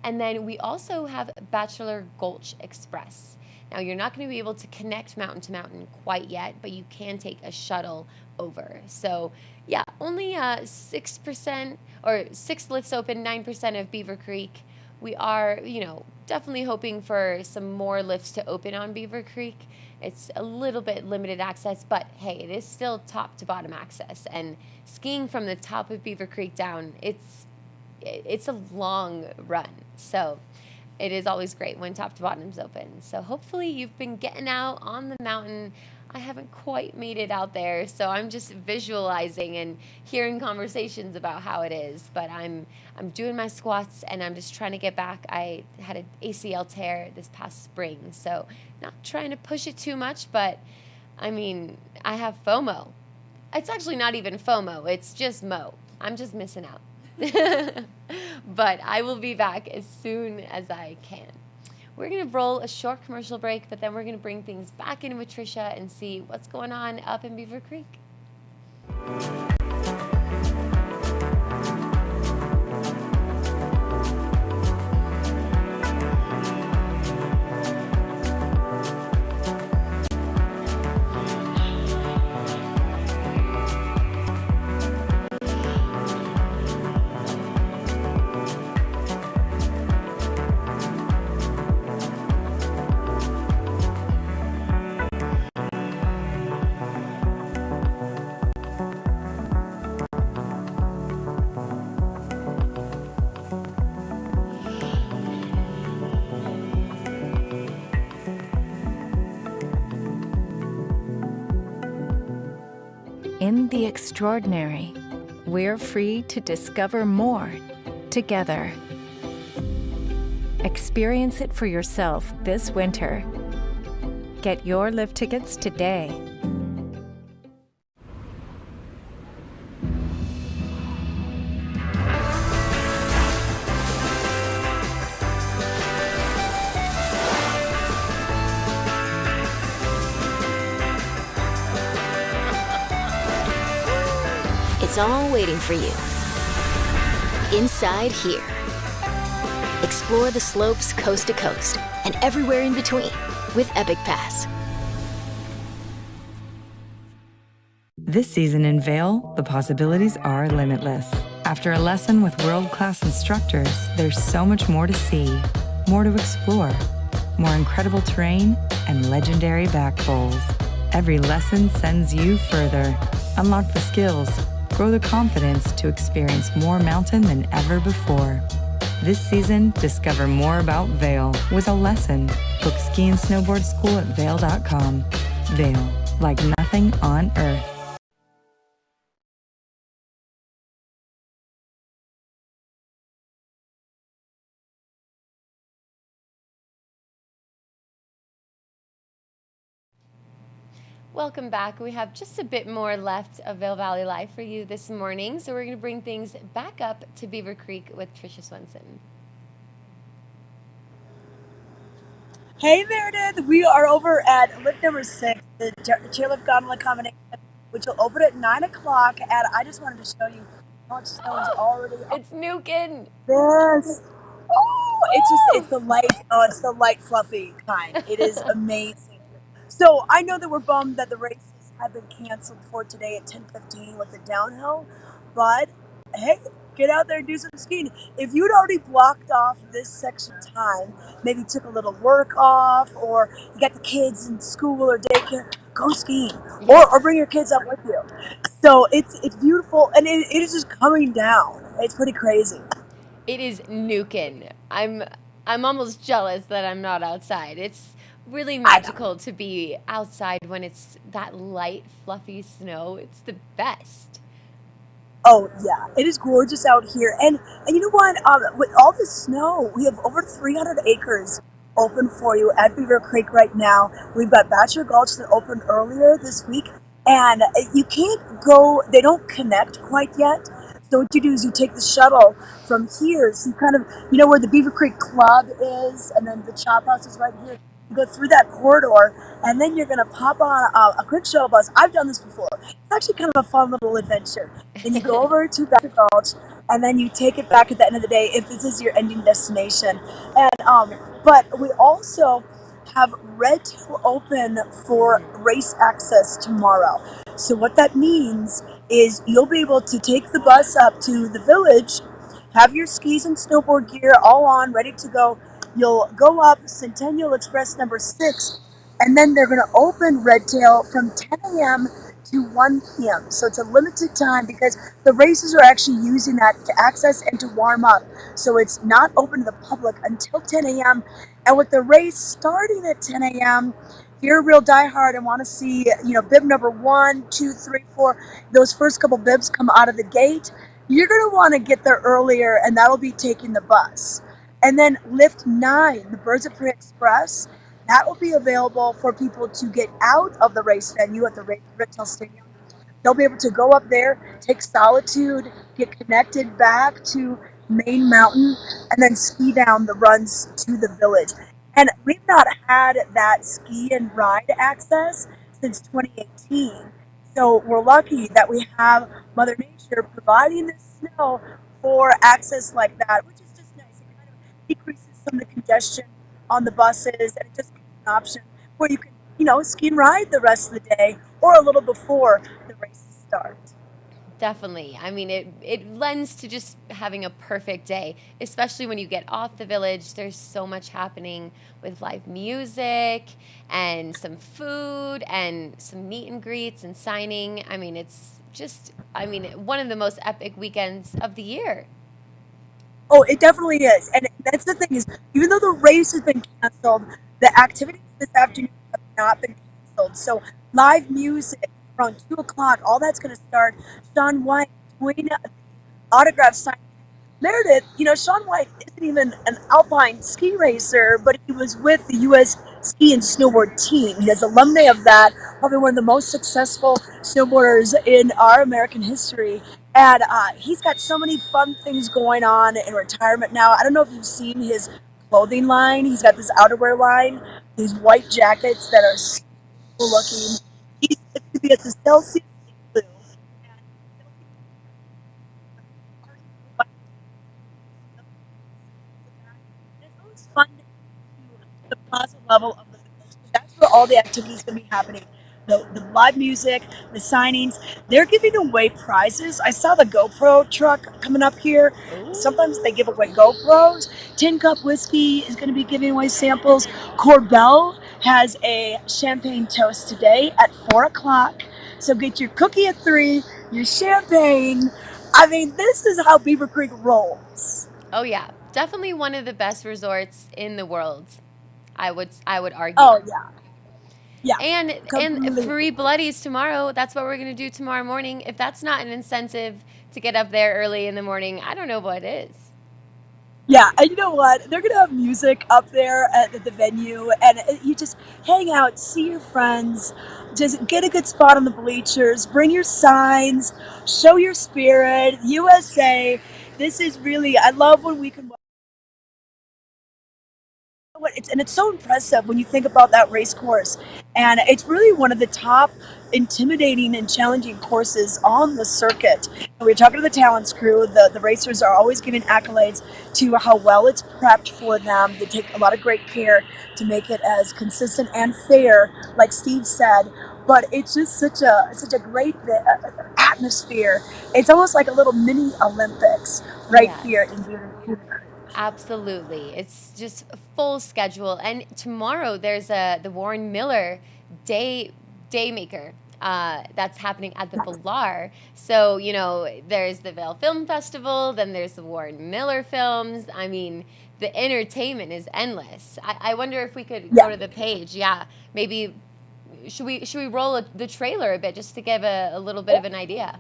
And then we also have Bachelor Gulch Express. Now, you're not going to be able to connect mountain to mountain quite yet, but you can take a shuttle over. So, yeah, only 6% or 6 lifts open, 9% of Beaver Creek. We are, definitely hoping for some more lifts to open on Beaver Creek. It's a little bit limited access, but hey, it is still top to bottom access. And skiing from the top of Beaver Creek down, it's a long run. So it is always great when top to bottom's open. So hopefully you've been getting out on the mountain. I haven't quite made it out there, so I'm just visualizing and hearing conversations about how it is. But I'm doing my squats, and I'm just trying to get back. I had an ACL tear this past spring, so not trying to push it too much, but I mean, I have FOMO. It's actually not even FOMO, it's just Mo. I'm just missing out. But I will be back as soon as I can. We're going to roll a short commercial break, but then we're going to bring things back in with Tricia and see what's going on up in Beaver Creek. In the extraordinary, we're free to discover more together. Experience it for yourself this winter. Get your lift tickets today. It's all waiting for you. Inside here. Explore the slopes coast to coast and everywhere in between with Epic Pass. This season in Vail, the possibilities are limitless. After a lesson with world-class instructors, there's so much more to see, more to explore, more incredible terrain, and legendary back bowls. Every lesson sends you further. Unlock the skills, grow the confidence to experience more mountain than ever before. This season, discover more about Vail with a lesson. Book ski and snowboard school at vail.com. Vail, like nothing on earth. Welcome back. We have just a bit more left of Vail Valley Live for you this morning, so we're going to bring things back up to Beaver Creek with Tricia Swenson. Hey Meredith, we are over at lift number 6, the chairlift gondola combination, which will open at 9 o'clock, and I just wanted to show you how much snow is already on. It's nuking. This. It's the light fluffy kind. It is amazing. So I know that we're bummed that the races have been canceled for today at 10:15 with the downhill, but hey, get out there and do some skiing. If you'd already blocked off this section time, maybe took a little work off, or you got the kids in school or daycare, go skiing, or bring your kids up with you. So it's beautiful, and it is just coming down. It's pretty crazy. It is nuking. I'm almost jealous that I'm not outside. It's really magical to be outside when it's that light, fluffy snow. It's the best. Oh yeah, it is gorgeous out here, and you know what? With all the snow, we have over 300 acres open for you at Beaver Creek right now. We've got Bachelor Gulch that opened earlier this week, and you can't go. They don't connect quite yet. So what you do is you take the shuttle from here, so you kind of, you know where the Beaver Creek Club is, and then the Chop House is right here. You go through that corridor, and then you're going to pop on a quick shuttle bus. I've done this before. It's actually kind of a fun little adventure. Then you go over to Beaver Gulch, and then you take it back at the end of the day if this is your ending destination. And but we also have Red Tail open for race access tomorrow. So what that means is you'll be able to take the bus up to the village, have your skis and snowboard gear all on, ready to go. You'll go up Centennial Express number 6, And then they're going to open Red Tail from 10 a.m. to 1 p.m. So it's a limited time because the racers are actually using that to access and to warm up. So it's not open to the public until 10 a.m. And with the race starting at 10 a.m., if you're a real diehard and want to see, bib number 1, 2, 3, 4, those first couple bibs come out of the gate, you're going to want to get there earlier, and that'll be taking the bus. And then Lift 9, the Birds of Prey Express, that will be available for people to get out of the race venue at the Red Tail Stadium. They'll be able to go up there, take Solitude, get connected back to Main Mountain, and then ski down the runs to the village. And we've not had that ski and ride access since 2018. So we're lucky that we have Mother Nature providing the snow for access like that, which is just nice. It kind of decreases some of the congestion on the buses, and it just gives an option where you can, ski and ride the rest of the day or a little before the races start. Definitely. I mean, it lends to just having a perfect day, especially when you get off the village. There's so much happening with live music and some food and some meet and greets and signing. I mean, it's just, one of the most epic weekends of the year. Oh, it definitely is. And that's the thing is, even though the race has been canceled, the activities this afternoon have not been canceled. So live music around 2 o'clock, all that's going to start. Shaun White doing the autograph signing. Meredith, Shaun White isn't even an alpine ski racer, but he was with the U.S. ski and snowboard team. He is alumni of that, probably one of the most successful snowboarders in our American history. And he's got so many fun things going on in retirement now. I don't know if you've seen his clothing line. He's got this outerwear line, these white jackets that are so cool looking. He's going to be at the Celsius Igloo. It's always fun to get to the plaza level of the village. That's where all the activities can be happening. The live music, the signings, they're giving away prizes. I saw the GoPro truck coming up here. Sometimes they give away GoPros. Tin Cup Whiskey is going to be giving away samples. Corbel has a champagne toast today at 4 o'clock. So get your cookie at 3, your champagne. This is how Beaver Creek rolls. Oh yeah, definitely one of the best resorts in the world. I would argue. Oh yeah. Yeah. And free bloodies tomorrow. That's what we're going to do tomorrow morning. If that's not an incentive to get up there early in the morning, I don't know what is. Yeah, and you know what? They're going to have music up there at the venue, and you just hang out, see your friends, just get a good spot on the bleachers, bring your signs, show your spirit, USA. This is really, I love when we can. It's so impressive when you think about that race course, and it's really one of the top intimidating and challenging courses on the circuit. And we're talking to the talents crew. The racers are always giving accolades to how well it's prepped for them. They take a lot of great care to make it as consistent and fair, like Steve said. But it's just such a great atmosphere. It's almost like a little mini Olympics right here in Beaver Creek. Absolutely. It's just a full schedule. And tomorrow there's the Warren Miller Daymaker that's happening at the Villar. So, there's the Vail Film Festival, then there's the Warren Miller films. I mean, the entertainment is endless. I wonder if we could go to the page. Yeah, maybe should we roll the trailer a bit just to give a little bit of an idea?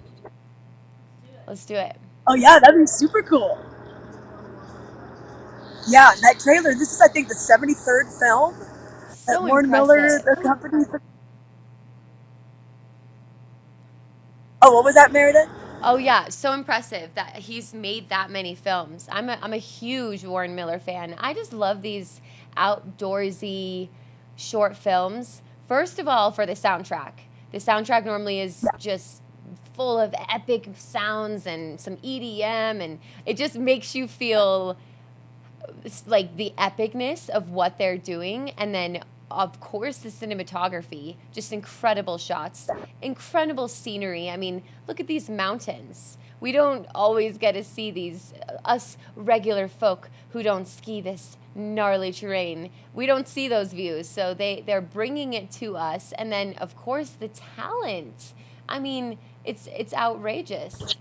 Let's do it. Oh yeah, that'd be super cool. Yeah, that trailer. This is, I think, the 73rd film that Warren Miller, the company. Oh, what was that, Meredith? Oh yeah, so impressive that he's made that many films. I'm a huge Warren Miller fan. I just love these outdoorsy short films. First of all, for the soundtrack. The soundtrack normally is just full of epic sounds and some EDM, and it just makes you feel like the epicness of what they're doing. And then of course the cinematography, just incredible shots, incredible scenery. I mean, look at these mountains. We don't always get to see these, us regular folk who don't ski this gnarly terrain. We don't see those views, so they're bringing it to us. And then, of course, the talent. I mean, it's outrageous.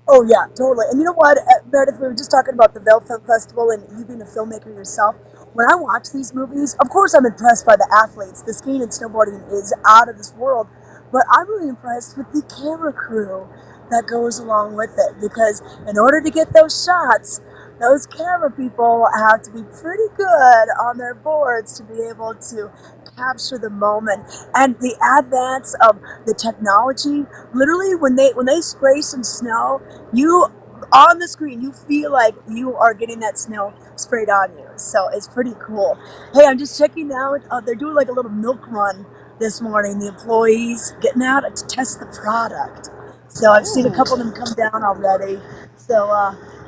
Oh yeah, totally. And you know what, Meredith, we were just talking about the Vail Film Festival and you being a filmmaker yourself. When I watch these movies, of course I'm impressed by the athletes. The skiing and snowboarding is out of this world, but I'm really impressed with the camera crew that goes along with it, because in order to get those shots, those camera people have to be pretty good on their boards to be able to capture the moment. And the advance of the technology, literally when they spray some snow, you on the screen you feel like you are getting that snow sprayed on you. So it's pretty cool. Hey, I'm just checking out, they're doing like a little milk run this morning, the employees getting out to test the product. So I've seen a couple of them come down already. So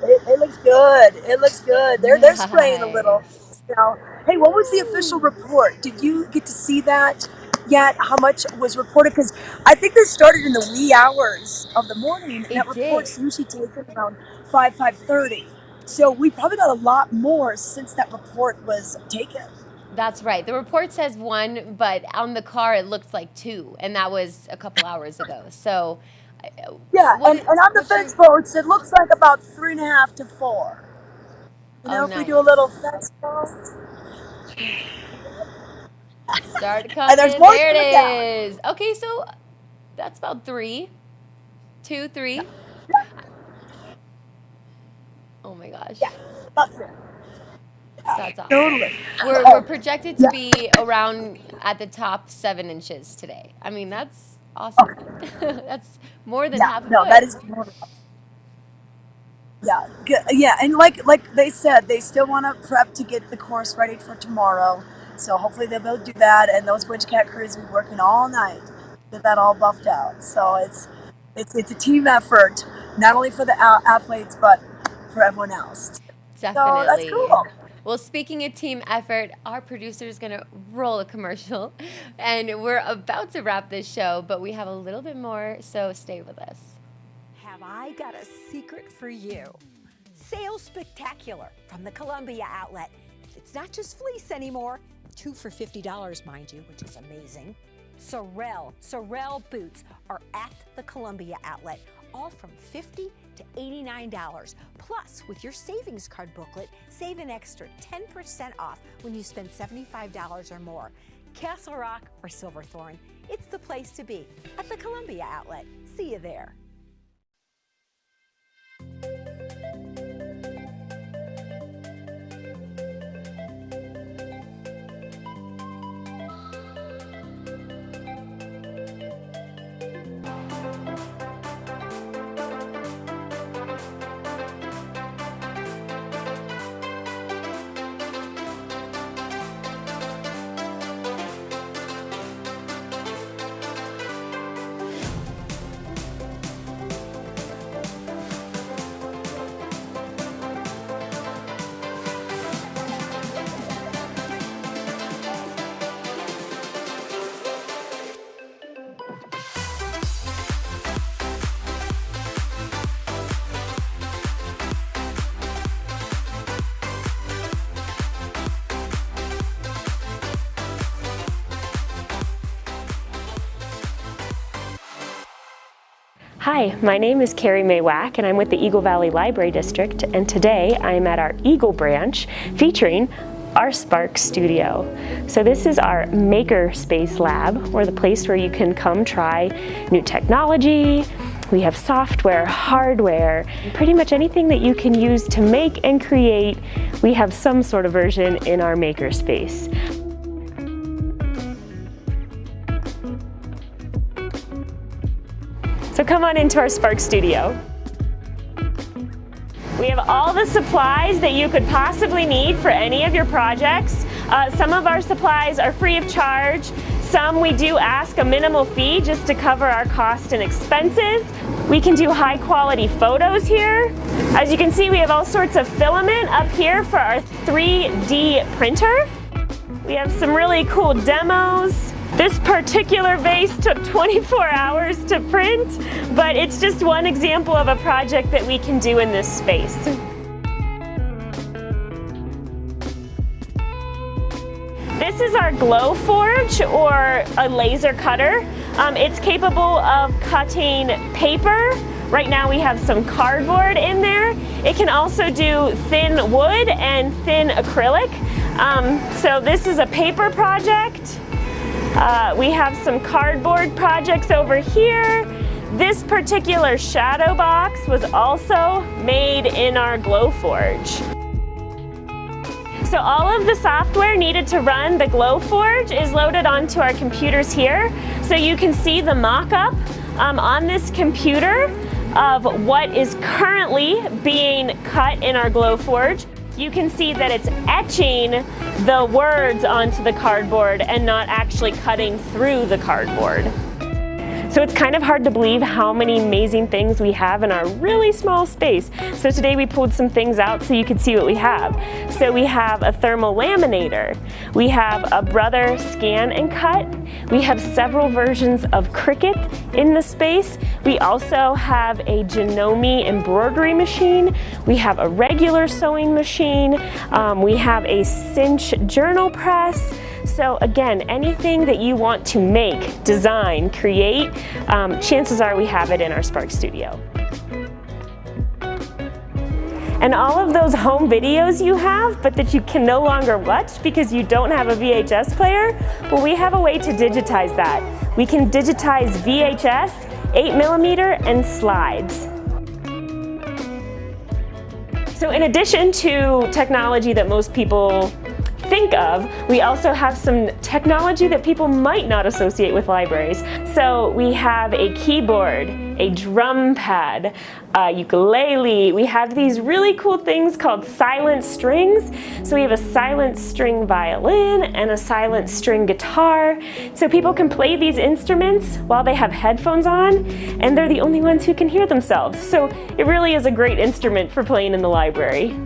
it looks good. It looks good. They're spraying a little. So, hey, what was the official report? Did you get to see that yet? How much was reported? Because I think they started in the wee hours of the morning, and that report's usually taken around 5:30. So we probably got a lot more since that report was taken. That's right. The report says 1, but on the car it looked like 2, and that was a couple hours ago. So. Yeah, and on the fence posts, it looks like about 3.5 to 4. You know, if we do a little fence post. Start coming. And there's more there coming it is. Okay, so that's about 3. 2, 3. Yeah. Oh my gosh. Yeah, that's it. That's awesome. Totally. We're projected to be around at the top 7 inches today. I mean, that's awesome. Okay. That's more than half a foot. That is more than yeah, and like they said, they still want to prep to get the course ready for tomorrow. So hopefully they'll be able to do that, and those winch cat crews will be working all night to get that all buffed out. So it's a team effort, not only for the athletes but for everyone else. Definitely. So that's cool. Well, speaking of team effort, our producer is going to roll a commercial, and we're about to wrap this show, but we have a little bit more, so stay with us. Have I got a secret for you? Sales Spectacular from the Columbia outlet. It's not just fleece anymore. 2 for $50, mind you, which is amazing. Sorel boots are at the Columbia outlet, all from $50 to $89. Plus, with your savings card booklet, save an extra 10% off when you spend $75 or more. Castle Rock or Silverthorne, it's the place to be at the Columbia outlet. See you there. Hi, my name is Carrie Mae Wack, and I'm with the Eagle Valley Library District, and today I'm at our Eagle branch featuring our Spark Studio. So this is our maker space lab, or the place where you can come try new technology. We have software, hardware, pretty much anything that you can use to make and create. We have some sort of version in our maker space. So come on into our Spark Studio. We have all the supplies that you could possibly need for any of your projects. Some of our supplies are free of charge. Some we do ask a minimal fee just to cover our cost and expenses. We can do high quality photos here. As you can see, we have all sorts of filament up here for our 3D printer. We have some really cool demos. This particular vase took 24 hours to print, but it's just one example of a project that we can do in this space. this is our glow forge, or a laser cutter. It's capable of cutting paper. Right now we have some cardboard in there. It can also do thin wood and thin acrylic. So this is a paper project. We have some cardboard projects over here. This particular shadow box was also made in our glow forge. So all of the software needed to run the glow forge is loaded onto our computers here. So you can see the mock-up on this computer of what is currently being cut in our glow forge. You can see that it's etching the words onto the cardboard and not actually cutting through the cardboard. So it's kind of hard to believe how many amazing things we have in our really small space. So today we pulled some things out so you could see what we have. So we have a thermal laminator. We have a Brother scan and cut. We have several versions of Cricut in the space. We also have a Janome embroidery machine. We have a regular sewing machine. We have a cinch journal press. So again, anything that you want to make, design, create, chances are we have it in our Spark Studio. And all of those home videos you have, but that you can no longer watch because you don't have a VHS player, well, we have a way to digitize that. We can digitize VHS, 8mm, and slides. So in addition to technology that most people think of, we also have some technology that people might not associate with libraries. So we have a keyboard, a drum pad, a ukulele. We have these really cool things called silent strings. So we have a silent string violin and a silent string guitar. So people can play these instruments while they have headphones on, and they're the only ones who can hear themselves. So it really is a great instrument for playing in the library.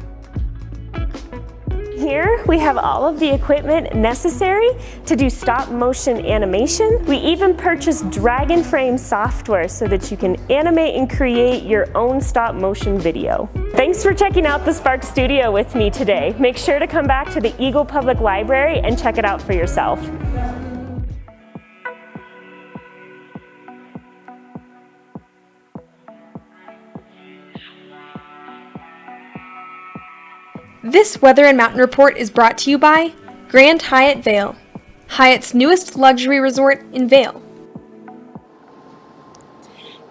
Here we have all of the equipment necessary to do stop motion animation. We even purchased Dragon Frame software so that you can animate and create your own stop motion video. Thanks for checking out the Spark Studio with me today. Make sure to come back to the Eagle Public Library and check it out for yourself. This Weather and Mountain Report is brought to you by Grand Hyatt Vail, Hyatt's newest luxury resort in Vail.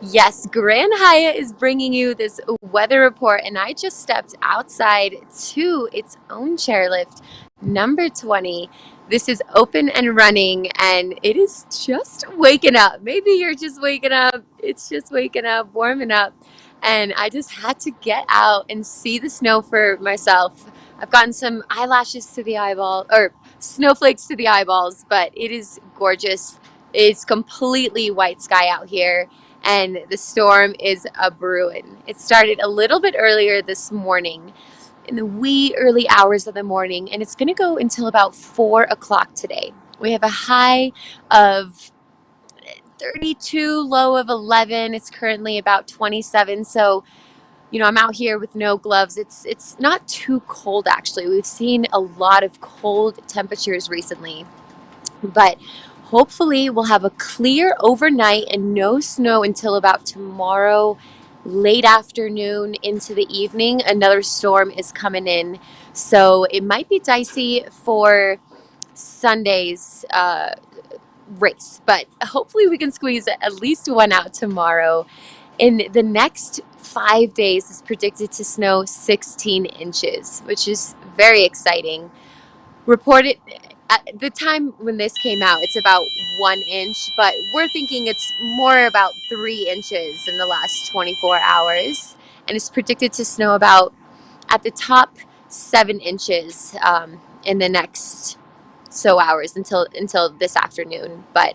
Yes, Grand Hyatt is bringing you this weather report, and I just stepped outside to its own chairlift, number 20. This is open and running, and it is just waking up. Maybe you're just waking up. It's just waking up, warming up. And I just had to get out and see the snow for myself. I've gotten some eyelashes to the eyeball, or snowflakes to the eyeballs, but it is gorgeous. It's completely white sky out here, and the storm is a brewing. It started a little bit earlier this morning, in the wee early hours of the morning, and it's going to go until about 4 o'clock today. We have a high of 32, low of 11. It's currently about 27. So, you know, I'm out here with no gloves. It's not too cold, actually. We've seen a lot of cold temperatures recently, but hopefully we'll have a clear overnight and no snow until about tomorrow late afternoon into the evening. Another storm is coming in, so it might be dicey for Sunday's race, but hopefully we can squeeze at least one out tomorrow. In the next 5 days, it's predicted to snow 16 inches, which is very exciting. Reported at the time when this came out, it's about 1 inch, but we're thinking it's more about 3 inches in the last 24 hours, and it's predicted to snow about, at the top, 7 inches in the next hours until this afternoon. But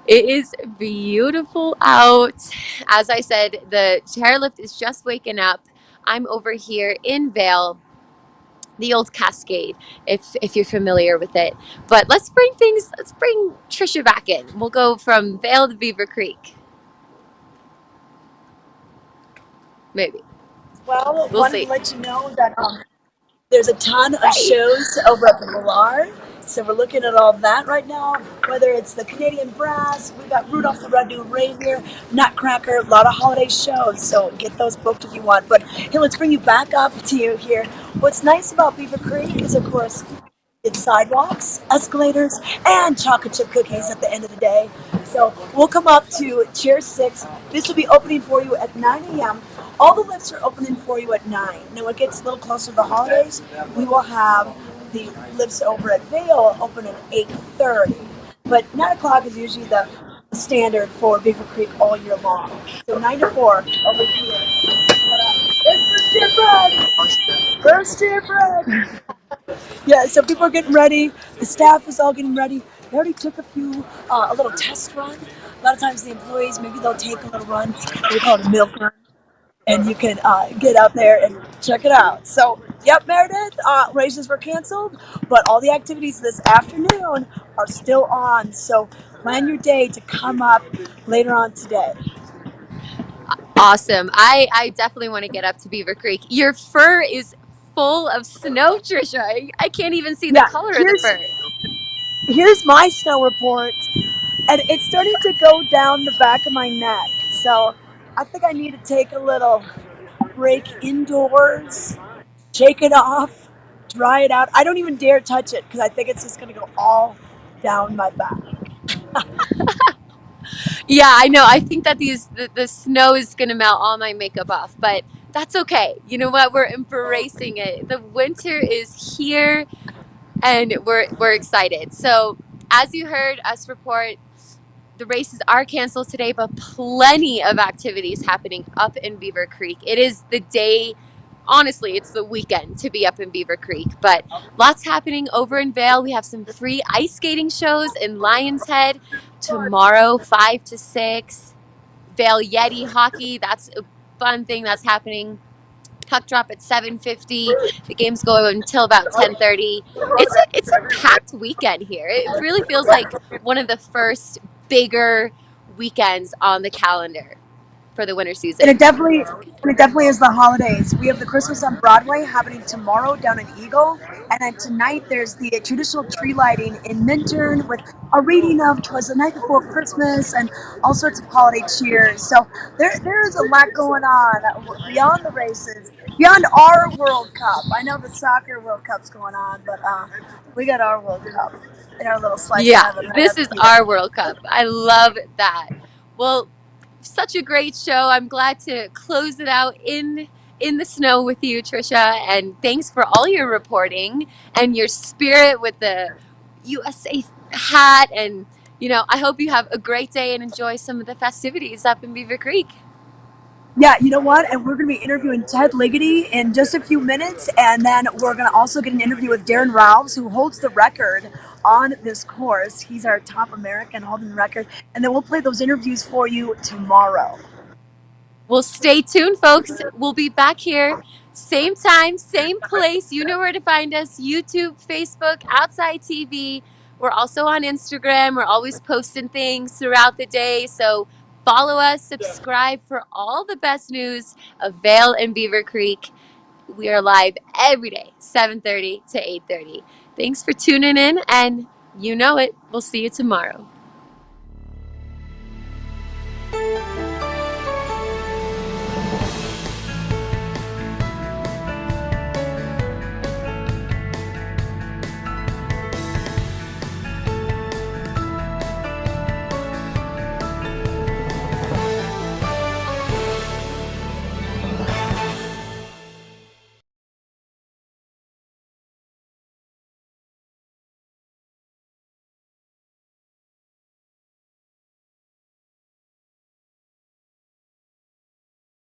it is beautiful out. As I said, the chairlift is just waking up. I'm over here in Vail, the old Cascade, if you're familiar with it. But let's bring Tricia back in. We'll go from Vail to Beaver Creek. Maybe. Well, We'll wanted see. to let you know that there's a ton of shows over at the Millar. So we're looking at all that right now, whether it's the Canadian Brass, we got Rudolph the Red-Nosed Reindeer, Nutcracker, a lot of holiday shows, so get those booked if you want. But hey, let's bring you back up to you here. What's nice about Beaver Creek is, of course, it's sidewalks, escalators, and chocolate chip cookies at the end of the day. So we'll come up to Chair 6. This will be opening for you at 9 a.m. All the lifts are opening for you at 9. Now it gets a little closer to the holidays. We will have the lifts over at Vail open at 8:30. But 9 o'clock is usually the standard for Beaver Creek all year long. So 9 to 4 over here. It's first year bread! First year bread! Yeah, so people are getting ready. The staff is all getting ready. They already took a little test run. A lot of times the employees, maybe they'll take a little run. We call it a milk run. And you can get out there and check it out. So, yep, Meredith, races were canceled, but all the activities this afternoon are still on. So plan your day to come up later on today. Awesome. I definitely want to get up to Beaver Creek. Your fur is full of snow, Tricia. I can't even see the color of the fur. Here's my snow report, and it's starting to go down the back of my neck. So I think I need to take a little break indoors, shake it off, dry it out. I don't even dare touch it because I think it's just going to go all down my back. Yeah, I know. I think that the snow is going to melt all my makeup off, but that's okay. You know what? We're embracing it. The winter is here, and we're excited. So, as you heard us report, the races are canceled today, but plenty of activities happening up in Beaver Creek. It is the day, honestly, it's the weekend to be up in Beaver Creek, but lots happening over in Vail. We have some free ice skating shows in Lion's Head tomorrow, 5 to 6. Vail Yeti hockey, that's a fun thing that's happening. Puck drop at 7:50. The games go until about 10:30. It's a packed weekend here. It really feels like one of the first bigger weekends on the calendar for the winter season. And it definitely is the holidays. We have the Christmas on Broadway happening tomorrow down in Eagle, and then tonight there's the traditional tree lighting in Minturn with a reading of "'Twas the Night Before Christmas" and all sorts of holiday cheers. So there is a lot going on beyond the races, beyond our World Cup. I know the soccer World Cup's going on, but we got our World Cup in our little slice of heaven. Yeah, this is our World Cup. I love that. Well, such a great show. I'm glad to close it out in the snow with you, Tricia, and thanks for all your reporting and your spirit with the USA hat. And I hope you have a great day and enjoy some of the festivities up in Beaver Creek. Yeah, you know what? And we're going to be interviewing Ted Ligety in just a few minutes, and then we're going to also get an interview with Darren Ralphs, who holds the record on this course. He's our top American holding the record, and then we'll play those interviews for you tomorrow. Well, stay tuned, folks. We'll be back here, same time, same place. You know where to find us: YouTube, Facebook, Outside TV. We're also on Instagram. We're always posting things throughout the day, so follow us, subscribe for all the best news of Vail and Beaver Creek. We are live every day, 7:30 to 8:30. Thanks for tuning in, and you know it. We'll see you tomorrow.